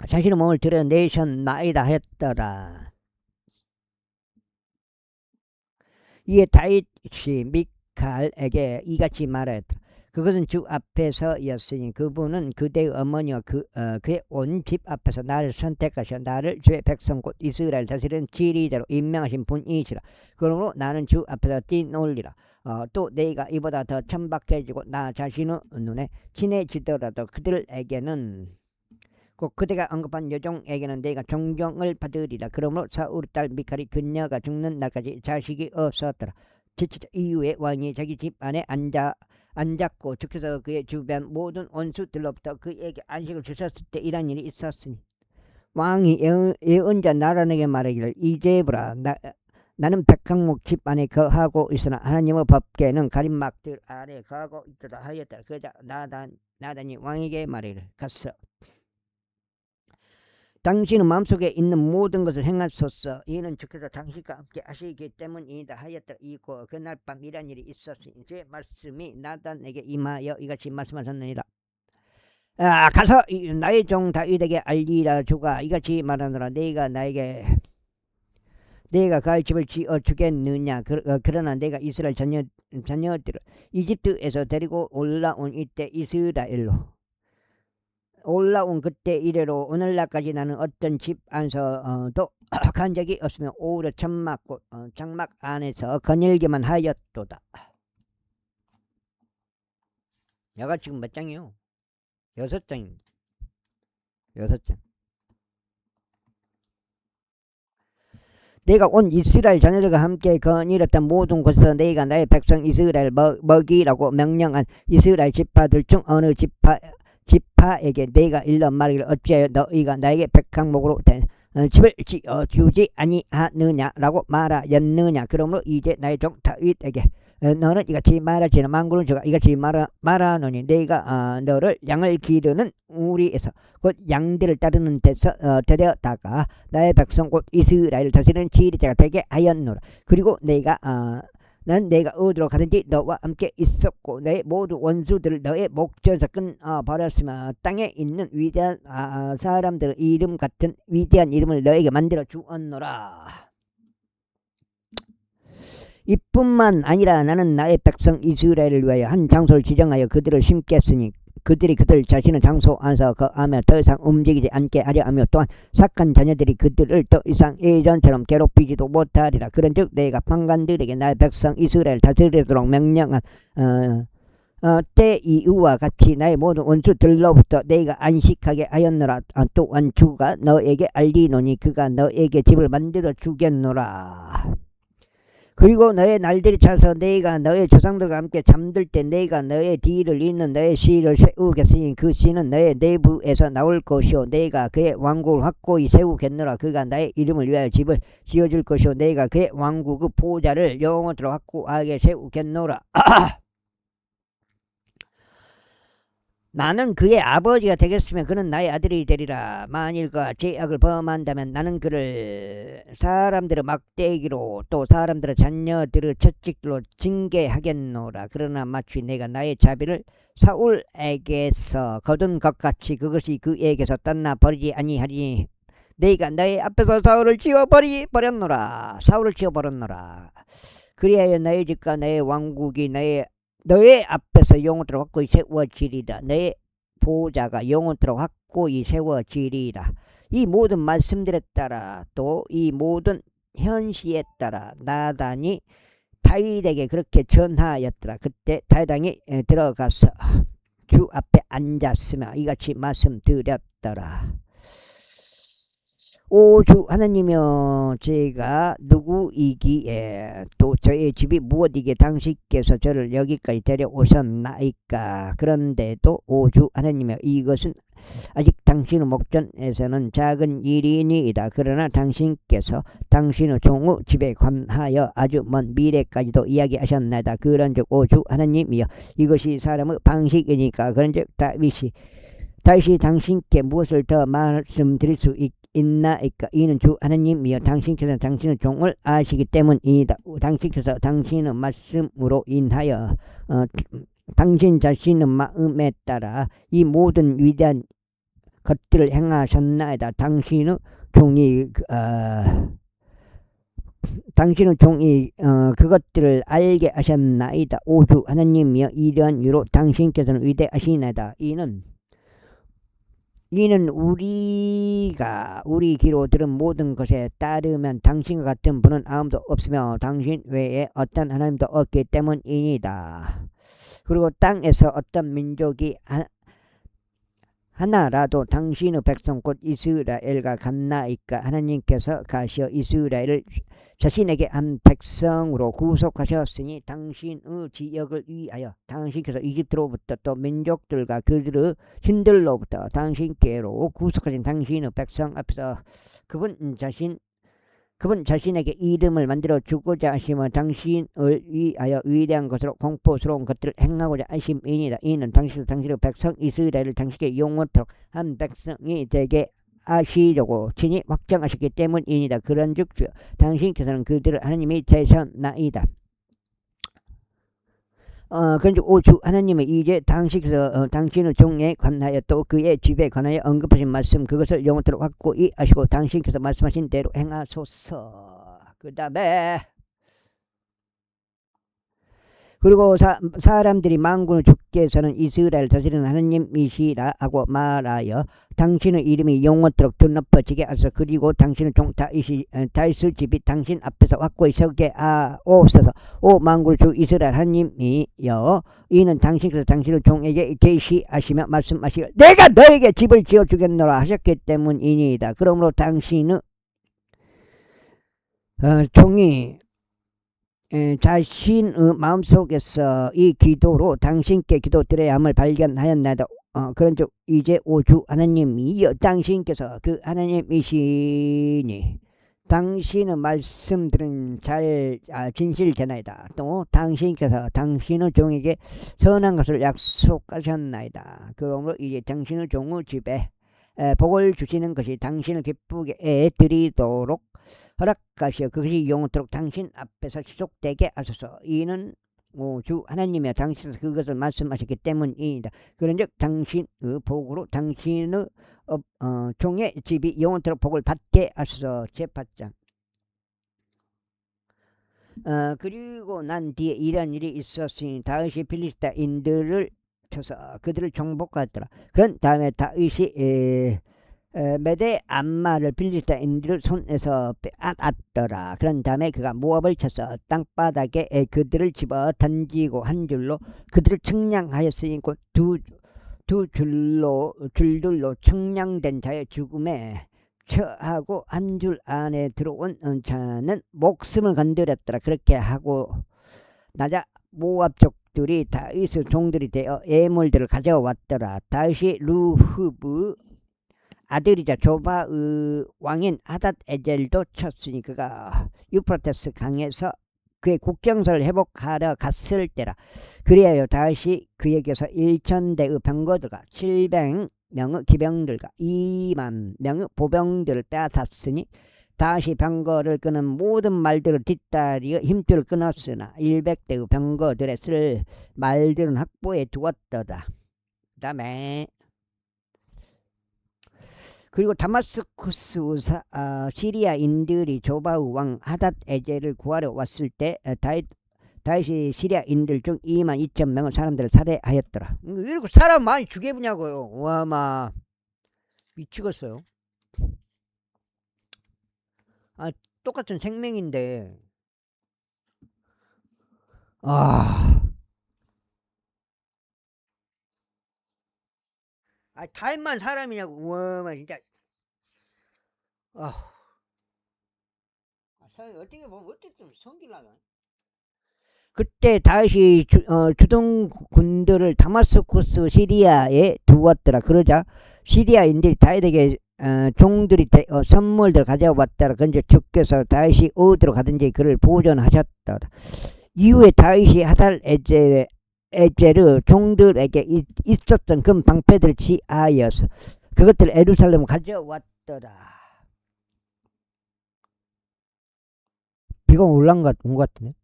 자신의 몸을 드러내셨나이다 했더라. 이에 다윗이 미칼에게 이같이 말하였더라. 그것은 주 앞에서였으니 그분은 그대의 어머니와 그의 온 집 앞에서 나를 선택하셔 나를 주의 백성 곧 이스라엘 다스리는 지리자로 임명하신 분이시라. 그러므로 나는 주 앞에서 뛰놀리라. 또 내가 이보다 더 천박해지고 나 자신의 눈에 친해지더라도 그들에게는 곧 그대가 언급한 여종에게는 내가 존경을 받으리라. 그러므로 사울의 딸 미칼이 그녀가 죽는 날까지 자식이 없었더라. 이후에 왕이 자기 집 안에 앉았고 주께서 그의 주변 모든 원수들로부터 그에게 안식을 주셨을 때 이런 일이 있었으니 왕이 예언자 나단에게 말하기를 이제부라 나는 백항목 집 안에 거하고 있으나 하나님의 법궤는 가림막들 아래 거하고 있도다 하였더라. 그러자 나단이 왕에게 말하기를 갔어. 당신은 마음속에 있는 모든 것을 행하소서. 이는 주께서 당신과 함께 하시기 때문이다 하였더라. 이고 그날 밤 이런 일이 있었으니 제 말씀이 나단에게 임하여 이같이 말씀하셨느니라. 가서 나의 종 다윗에게 알리라. 주가 이같이 말하노라. 내가 그할 집을 지어 주겠느냐. 그러나 내가 이스라엘 자녀들을 이집트에서 데리고 올라온 이때 이스라엘로 올라온 그때 이래로 오늘날까지 나는 어떤 집 안서도 간 적이 없으며 오히려 장막 안에서 거닐기만 하였도다. 여가 지금 몇 장이요? 6장입니다. 6장. 내가 온 이스라엘 자녀들과 함께 거닐었던 모든 곳에서 내가 나의 백성 이스라엘 먹이라고 명령한 이스라엘 지파들 중 어느 지파에게 내가 일러 말하기를 어찌하여 너희가 나에게 백항목으로 된 집을 지어주지 아니하느냐라고 말하였느냐. 그러므로 이제 나의 종 다윗에게 너는 이같이 말하지는 만군의 주가 이같이 말하노니 내가 너를 양을 기르는 우리에서 곧 양들을 따르는 데서 데려다가 나의 백성 곧 이스라엘을 다스리는 지리자가 되게 하였노라. 그리고 나는 내가 어디로 가든지 너와 함께 있었고 내 모든 원수들을 너의 목전에서 끊어버렸으며 땅에 있는 위대한 사람들의 이름 같은 위대한 이름을 너에게 만들어 주었노라. 이뿐만 아니라 나는 나의 백성 이스라엘을 위하여 한 장소를 지정하여 그들을 심겠으니 그들이 그들 자신의 장소 안에서 거하며 더 이상 움직이지 않게 하려 하며 또한 착한 자녀들이 그들을 더 이상 예전처럼 괴롭히지도 못하리라. 그런즉 내가 방간들에게 나의 백성 이스라엘 다스리도록 명령한 때 이후와 같이 나의 모든 원수들로부터 내가 안식하게 하였노라. 또한 주가 너에게 알리노니 그가 너에게 집을 만들어 주겠노라. 그리고 너의 날들이 차서 내가 너의 조상들과 함께 잠들 때 내가 너의 뒤를 잇는 너의 씨를 세우겠으니 그 씨는 너의 내부에서 나올 것이요 내가 그의 왕국을 확고히 세우겠노라. 그가 나의 이름을 위하여 집을 지어줄 것이요 내가 그의 왕국의 보좌를 영원토록 확고하게 세우겠노라. 나는 그의 아버지가 되겠으며 그는 나의 아들이 되리라. 만일 그가 죄악을 범한다면 나는 그를 사람들의 막대기로 또 사람들의 자녀들의 채찍들로 징계하겠노라. 그러나 마치 내가 나의 자비를 사울에게서 거둔 것 같이 그것이 그에게서 떠나 버리지 아니하리니 내가 너의 앞에서 사울을 버렸노라. 사울을 지어버렸노라. 그리하여 너의 집과 너의 왕국이 너의 앞에서 영원토록 확고히 세워지리라. 너의 보좌가 영원토록 확고히 세워지리라. 이 모든 말씀들에 따라 또 이 모든 현시에 따라 나단이 다윗에게 그렇게 전하였더라. 그때 다윗왕이 들어가서 주 앞에 앉았으며 이같이 말씀드렸더라. 오 주 하나님이여 제가 누구이기에 또 저의 집이 무엇이기에 당신께서 저를 여기까지 데려오셨나이까. 그런데도 오 주 하나님이여 이것은 아직 당신의 목전에서는 작은 일이니이다. 그러나 당신께서 당신의 종의 집에 관하여 아주 먼 미래까지도 이야기하셨나이다. 그런즉 오 주 하나님이여 이것이 사람의 방식이니까. 그런즉 다윗이 당신께 무엇을 더 말씀드릴 수 있나이까. 이는 주 하나님이여 당신께서 당신의 종을 아시기 때문이다. 당신께서 당신의 말씀으로 인하여 당신 자신의 마음에 따라 이 모든 위대한 것들을 행하셨나이다. 당신의 종이 그것들을 알게 하셨나이다. 오 주 하나님이여 이러한 이유로 당신께서는 위대하시나이다. 이는 우리가 우리 귀로 들은 모든 것에 따르면 당신과 같은 분은 아무도 없으며 당신 외에 어떤 하나님도 없기 때문이니다. 그리고 땅에서 어떤 민족이 하나라도 당신의 백성 곧 이스라엘과 같나이까. 하나님께서 가시어 이스라엘을 자신에게 한 백성으로 구속하셨으니 당신의 지역을 위하여 당신께서 이집트로부터 또 민족들과 그들의 신들로부터 당신께로 구속하신 당신의 백성 앞에서 그분 자신에게 이름을 만들어 주고자 하시며 당신을 위하여 위대한 것으로 공포스러운 것들을 행하고자 하심이니이다. 이는 당신의 백성 이스라엘을 당신께 영원토록 한 백성이 되게 하시려고 친히 확정하셨기 때문이니이다. 그런즉 당신께서는 그들을 하나님이 되셨나이다. 그런즉 오 주 하나님은 이제 당신께서 당신의 종에 관하여 또 그의 집에 관하여 언급하신 말씀 그것을 영원토록 확고히 하시고 당신께서 말씀하신 대로 행하소서. 그 다음에 그리고 사람들이 만군의 주께서는 이스라엘 다스리는 하나님이시라 하고 말하여 당신의 이름이 영원토록 드높아지게 하소서. 그리고 당신의 종 다윗의 집이 당신 앞에서 확고히 서게 하옵소서. 오 만군의 주 이스라엘 하나님이여 이는 당신께서 당신의 종에게 계시하시며 말씀하시기를 내가 너에게 집을 지어주겠노라 하셨기 때문이니이다. 그러므로 당신의 종이 자신의 마음속에서 이 기도로 당신께 기도드려야 함을 발견하였나이다. 그런즉 이제 오주 하나님이여 당신께서 그 하나님이시니 당신의 말씀들은 잘 진실되나이다. 또 당신께서 당신의 종에게 선한 것을 약속하셨나이다. 그러므로 이제 당신의 종의 집에 복을 주시는 것이 당신을 기쁘게 드리도록 허락하시어 그것이 영원토록 당신 앞에서 지속되게 하소서. 이는 주 하나님이여 당신께서 그것을 말씀하셨기 때문이다. 그런즉 당신의 복으로 당신의 종의 집이 영원토록 복을 받게 하소서. 제8장 그리고 난 뒤에 이런 일이 있었으니 다윗이 필리스타인들을 쳐서 그들을 정복하였더라. 그런 다음에 다윗이 메대 암마를 빌리스타인들 손에서 빼앗았더라. 그런 다음에 그가 모압을 쳐서 땅바닥에 그들을 집어 던지고 한 줄로 그들을 측량하였으니 곧 두 줄들로 측량된 자의 죽음에 처하고 한 줄 안에 들어온 자는 목숨을 건드렸더라. 그렇게 하고 나자 모압족들이 다윗의 종들이 되어 예물들을 가져왔더라. 다윗이 루흐브 아들이자 조바의 왕인 하닷 에젤도 쳤으니 그가 유프라테스 강에서 그의 국경서를 회복하러 갔을 때라. 그리하여 다윗이 그에게서 1000대의 병거들과 700명의 기병들과 2만 명의 보병들을 빼앗았으니 다윗이 병거를 끄는 모든 말들을 뒷다리의 힘줄을 끊었으나 100대의 병거들에 쓸 말들은 확보해 두었더라. 그 다음에 그리고 다마스쿠스 시리아인들이 조바의 왕 하닷 에젤을 구하러 왔을 때 다윗이 시리아인들 중 22,000명의 사람들을 살해하였더라. 이렇게 사람 많이 죽여보냐고요. 와마 미치겠어요. 똑같은 생명인데 타임만 사람이냐고. 와마 진짜 어떻게 보면 어떻게 좀 성질나가. 그때 다윗이 주둔 군들을 다마스쿠스 시리아에 두었더라. 그러자 시리아인들이 다윗에게 종들이 선물들 가져왔더라. 근데 주께서 다윗이 어디로 가든지 그를 보존하셨더라. 이후에 다윗이 하달 에젤의 종들에게 있었던 금 방패들을 취하여서 그것들을 예루살렘으로 가져왔더라. 비가 올라온 것 같은데.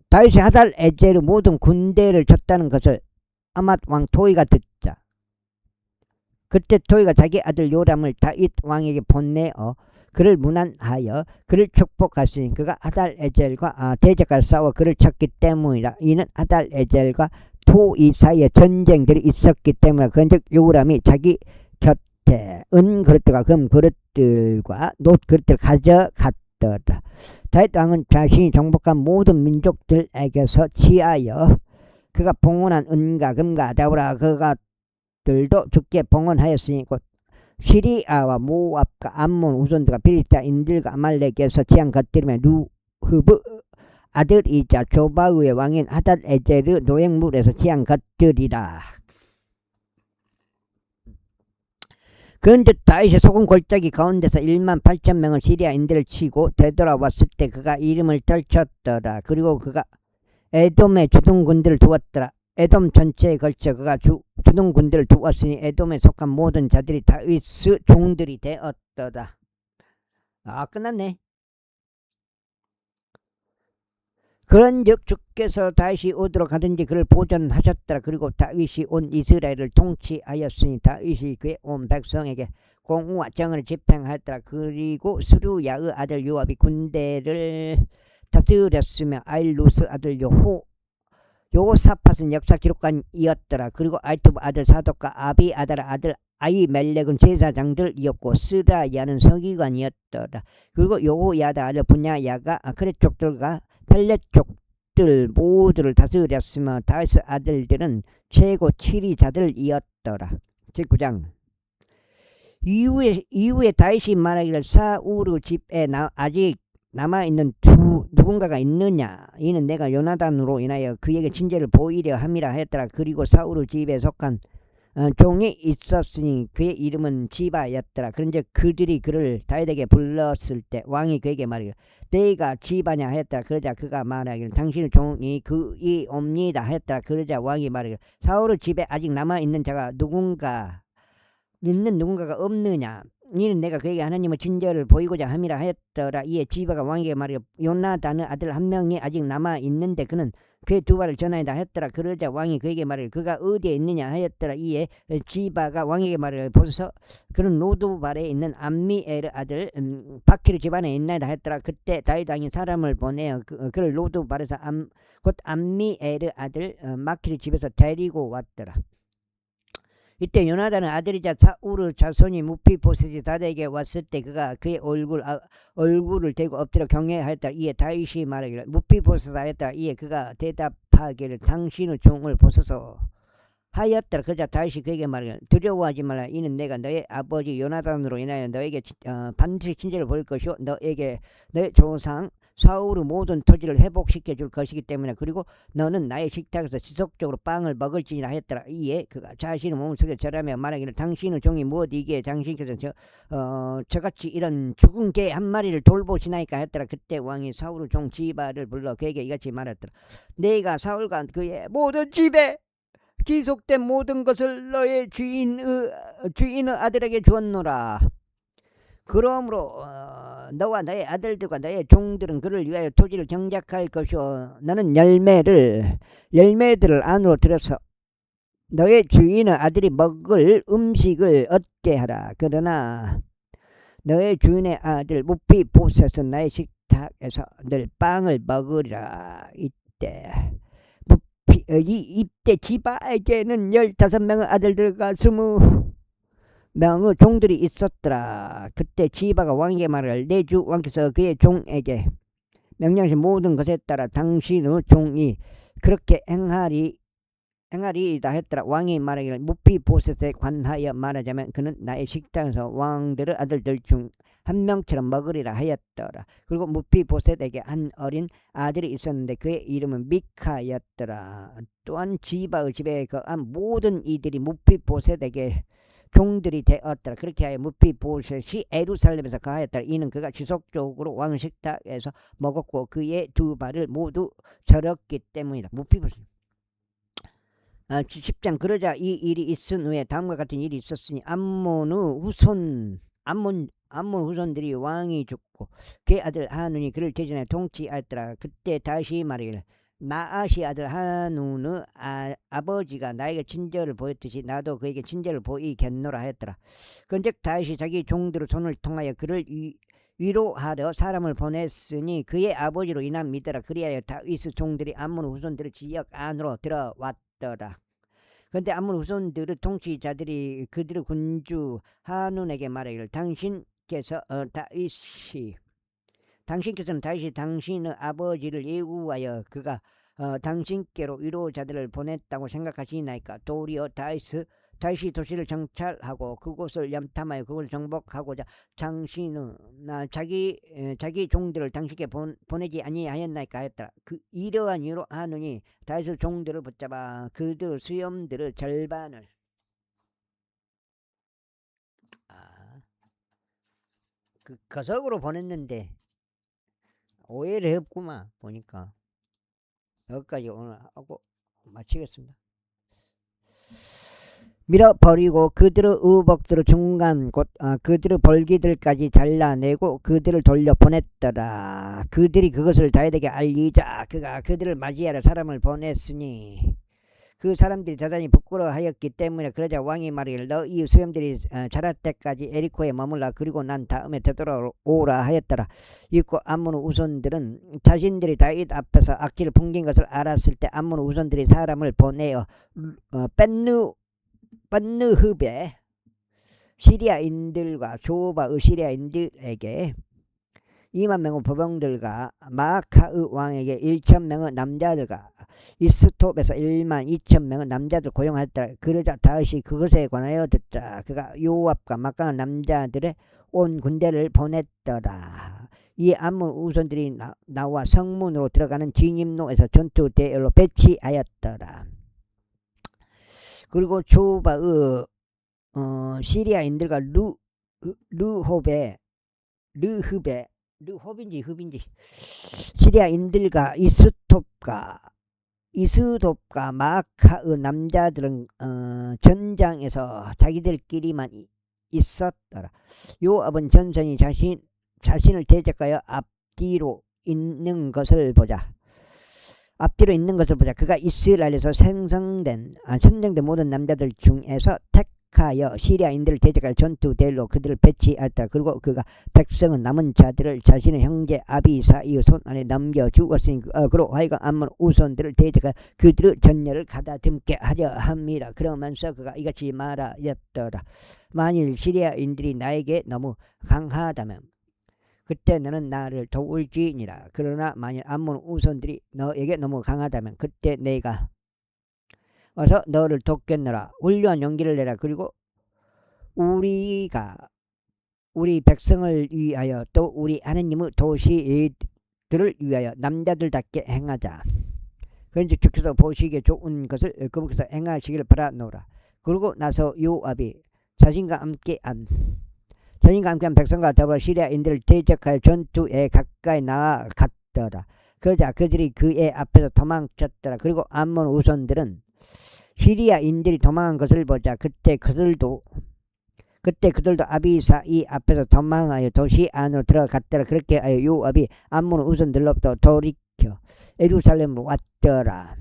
다윗이 하달 에젤의 모든 군대를 쳤다는 것을 아맛 왕 토이가 듣자. 그때 토이가 자기 아들 요람을 다윗 왕에게 보내어 그를 문안하여 그를 축복하시니 그가 하달 에젤과 대적할 싸워 그를 쳤기 때문이라. 이는 하달 에젤과 토이 사이에 전쟁들이 있었기 때문이라. 그런즉 요람이 자기 곁에 은 그릇들과 금 그릇들과 놋 그릇들을 가져갔더라. 다윗 왕은 자신이 정복한 모든 민족들에게서 취하여 그가 봉헌한 은과 금과 다우라 그것들도 주께 봉헌하였으니 곧 시리아와 모압과 암몬 우손들과 빌리스타인들과 아말렉에서 취한 것들이며 루흐브 아들이자 조바의 왕인 하닷 에젤의 노획물에서 취한 것들이라. 그런즉 다윗이 소금 골짜기 가운데서 18,000명의 시리아인들을 치고 되돌아왔을 때 그가 이름을 떨쳤더라. 그리고 그가 에돔의 주둔군들을 두었더라. 에돔 전체에 걸쳐 그가 주둔군들을 두었으니 에돔에 속한 모든 자들이 다윗의 종들이 되었더라. 끝났네. 그런즉 주께서 다윗이 어디로 가든지 그를 보존하셨더라. 그리고 다윗이 온 이스라엘을 통치하였으니 다윗이 그의 온 백성에게 공의와 정의를 집행하였더라. 그리고 스루야의 아들 요압이 군대를 다스렸으며 아일루스 아들 요사팟은 역사 기록관이었더라. 그리고 아이투브 아들 사독과 아비아달 아들 아히멜렉은 제사장들이었고 스라야는 서기관이었더라. 그리고 요야다 아들 분야야가 그렛족들과 펠렛족들 모두를 다스렸으며 다윗의 아들들은 최고 치리자들이었더라. 제9장 이후에 다윗이 말하기를 사울의 집에 아직 남아있는 누군가가 있느냐. 이는 내가 요나단으로 인하여 그에게 친절을 보이려 함이라 하였더라. 그리고 사울의 집에 속한 종이 있었으니 그의 이름은 지바였더라. 그런즉 그들이 그를 다윗에게 불렀을 때 왕이 그에게 말하기를 내가 지바냐 하였더라. 그러자 그가 말하기를 당신의 종이 그이 옵니다 하였더라. 그러자 왕이 말하기를 사울의 집에 아직 남아있는 자가 누군가가 없느냐. 이는 내가 그에게 하나님의 친절을 보이고자 함이라 하였더라. 이에 지바가 왕에게 말하기를 요나단의 아들 한 명이 아직 남아있는데 그는 그의 두 발을 전하이다 했더라. 그러자 왕이 그에게 말을 그가 어디에 있느냐 하였더라. 이에 지바가 왕에게 말을 보소서 그는 로드발에 있는 암미엘 아들 바키르 집안에 있나이다 했더라. 그때 다윗 왕이 사람을 보내어 그를 로드발에서 곧 암미엘 아들 마키르 집에서 데리고 왔더라. 이때 요나단은 아들이자 사울의 자손이 무피보셋이 다윗에게 왔을 때 그가 그의 얼굴을 대고 엎드려 경외하였다. 이에 다윗이 말하기를 무피보셋 하였다. 이에 그가 대답하기를 당신의 종을 보소서 하였더라. 그러자 다윗이 그에게 말하기를 두려워하지 말라. 이는 내가 너의 아버지 요나단으로 인하여 너에게 반드시 친절을 보일 것이요 너에게 너의 조상 사울의 모든 토지를 회복시켜 줄 것이기 때문에 그리고 너는 나의 식탁에서 지속적으로 빵을 먹을지니라 하였더라. 이에 그가 자신의 몸속에 절하며 말하기를 당신의 종이 무엇이기에 당신께서 저같이 이런 죽은 개 한 마리를 돌보시나이까 했더라. 그때 왕이 사울의 종 지바를 불러 그에게 이같이 말했더라. 내가 사울과 그의 모든 집에 기속된 모든 것을 너의 주인의 아들에게 주었노라. 그러므로 너와 너의 아들들과 너의 종들은 그를 위하여 토지를 경작할 것이요 너는 열매들을 안으로 들여서 너의 주인의 아들이 먹을 음식을 얻게 하라. 그러나 너의 주인의 아들 무피보셋은 나의 식탁에서 늘 빵을 먹으리라. 이때 지바에게는 15명의 아들들과 20명의 종들이 있었더라. 그때 지바가 왕에게 말하기를 내 주 왕께서 그의 종에게 명령하신 모든 것에 따라 당신의 종이 그렇게 행하리이다 했더라. 왕이 말하기를 무피보셋에 관하여 말하자면 그는 나의 식당에서 왕들의 아들들 중 한 명처럼 먹으리라 하였더라. 그리고 무피보셋에게 한 어린 아들이 있었는데 그의 이름은 미카였더라. 또한 지바의 집에 거한 모든 이들이 무피보셋에게 종들이 되었더라. 그렇게 하여 무피보셋이 예루살렘에서 거하였더라. 이는 그가 지속적으로 왕 식탁에서 먹었고 그의 두 발을 모두 절었기 때문이다. 무피보셋 10장 그러자 이 일이 있은 후에 다음과 같은 일이 있었으니 암몬 후손들이 왕이 죽고 그의 아들 하눈이 그를 대전에 통치하였더라. 그때 다시 말하기를 나아시 아들 하눈의 아버지가 나에게 친절을 보였듯이 나도 그에게 친절을 보이겠노라 하였더라. 그런즉 다시 자기 종들의 손을 통하여 그를 위로하려 사람을 보냈으니 그의 아버지로 인한 믿으라. 그리하여 다윗의 종들이 암몬 후손들의 지역 안으로 들어왔더라. 그런데 암몬 후손들의 통치자들이 그들의 군주 하눈에게 말하기를 당신께서는 다윗이 당신의 아버지를 예우하여 그가 당신께로 위로자들을 보냈다고 생각하시나이까? 도리어 다윗이 도시를 정찰하고 그곳을 염탐하여 그곳을 정복하고자 자기 종들을 당신께 보내지 아니하였나이까 하였더라. 이러한 이유로 하눈이 다윗의 종들을 붙잡아 그들 수염들의 절반을 거석으로 보냈는데 오해를 했구만. 보니까 여기까지 오늘 하고 마치겠습니다. 밀어버리고 그들의 의복들의 중간 곧 그들의 벌기들까지 잘라내고 그들을 돌려보냈더라. 그들이 그것을 다윗에게 알리자 그가 그들을 맞이하러 사람을 보냈으니 그 사람들이 대단히 부끄러워하였기 때문에 그러자 왕이 말하기를 너 이 수염들이 자랄 때까지 에리코에 머물라. 그리고 난 다음에 되돌아오라 하였더라. 이고 암몬 우선들은 자신들이 다윗 앞에서 악기를 풍긴 것을 알았을 때 암몬 우선들이 사람을 보내어 빤느흡의 시리아인들과 조바의 시리아인들에게 20,000명의 보병들과 마아카의 왕에게 1,000명의 남자들과 이스톱에서 12,000명의 남자들 고용하였더라. 그러자 다윗이 그것에 관하여 듣자 그가 요압과 막강한 남자들의 온 군대를 보냈더라. 이 암몬 우선들이 나와 성문으로 들어가는 진입로에서 전투 대열로 배치하였더라. 그리고 조바의 시리아인들과 르흡인지 시리아인들과 이스톱과 마아카의 남자들은 전장에서 자기들끼리만 있었더라. 요압은 전선이 자신을 대적하여 앞뒤로 있는 것을 보자 앞뒤로 있는 것을 보자. 그가 이스라엘에서 선정된 모든 남자들 중에서 택하여 시리아인들을 대적할 전투대로 그들을 배치하였다. 그리고 그가 백성은 남은 자들을 자신의 형제 아비사이의 손 안에 넘겨주었으니 그로 하여금 암몬 우손들을 대적하여 그들의 전열을 가다듬게 하려 함이라. 그러면서 그가 이같이 말하였더라. 만일 시리아인들이 나에게 너무 강하다면 그때 너는 나를 도울지니라. 그러나 만일 암몬 우손들이 너에게 너무 강하다면 그때 내가 와서 너를 돕겠노라. 훌륭한 용기를 내라. 그리고 우리가 우리 백성을 위하여 또 우리 하느님의 도시들을 위하여 남자들답게 행하자. 그런즉 주께서 보시기에 좋은 것을 그분께서 행하시기를 바라노라. 그러고 나서 요압이 자신과 함께한 백성과 더불어 시리아인들을 대적하여 전투에 가까이 나아갔더라. 그러자 그들이 그의 앞에서 도망쳤더라. 그리고 암몬 우손들은 시리아인들이 도망한 것을 보자. 그때 그들도 아비사이 앞에서 도망하여 도시 안으로 들어갔더라. 그렇게 하여 요압이 암몬 우손들로부터 돌이켜 예루살렘으로 왔더라.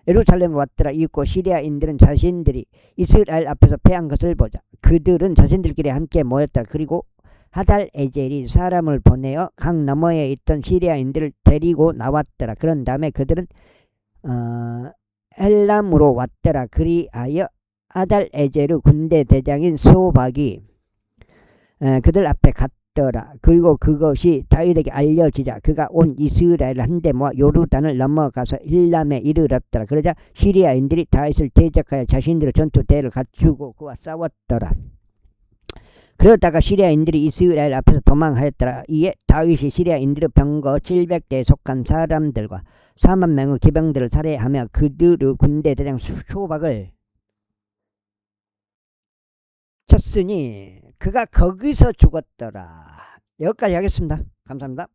이윽고 시리아인들은 자신들이 이스라엘 앞에서 패한 것을 보자. 그들은 자신들끼리 함께 모였다. 그리고 하달에젤이 사람을 보내어 강 너머에 있던 시리아인들을 데리고 나왔더라. 그런 다음에 그들은 헬람으로 왔더라. 그리하여 하달에젤의 군대 대장인 소박이 그들 앞에 갔더라. 그리고 그것이 다윗에게 알려지자 그가 온 이스라엘을 한데 모아 요르단을 넘어가서 힐람에 이르렀더라. 그러자 시리아인들이 다윗을 대적하여 자신들의 전투대를 갖추고 그와 싸웠더라. 그러다가 시리아인들이 이스라엘 앞에서 도망하였더라. 이에 다윗이 시리아인들의 병거 700대에 속한 사람들과 4만 명의 기병들을 살해하며 그들의 군대 대장 소박을 쳤으니 그가 거기서 죽었더라. 여기까지 하겠습니다. 감사합니다.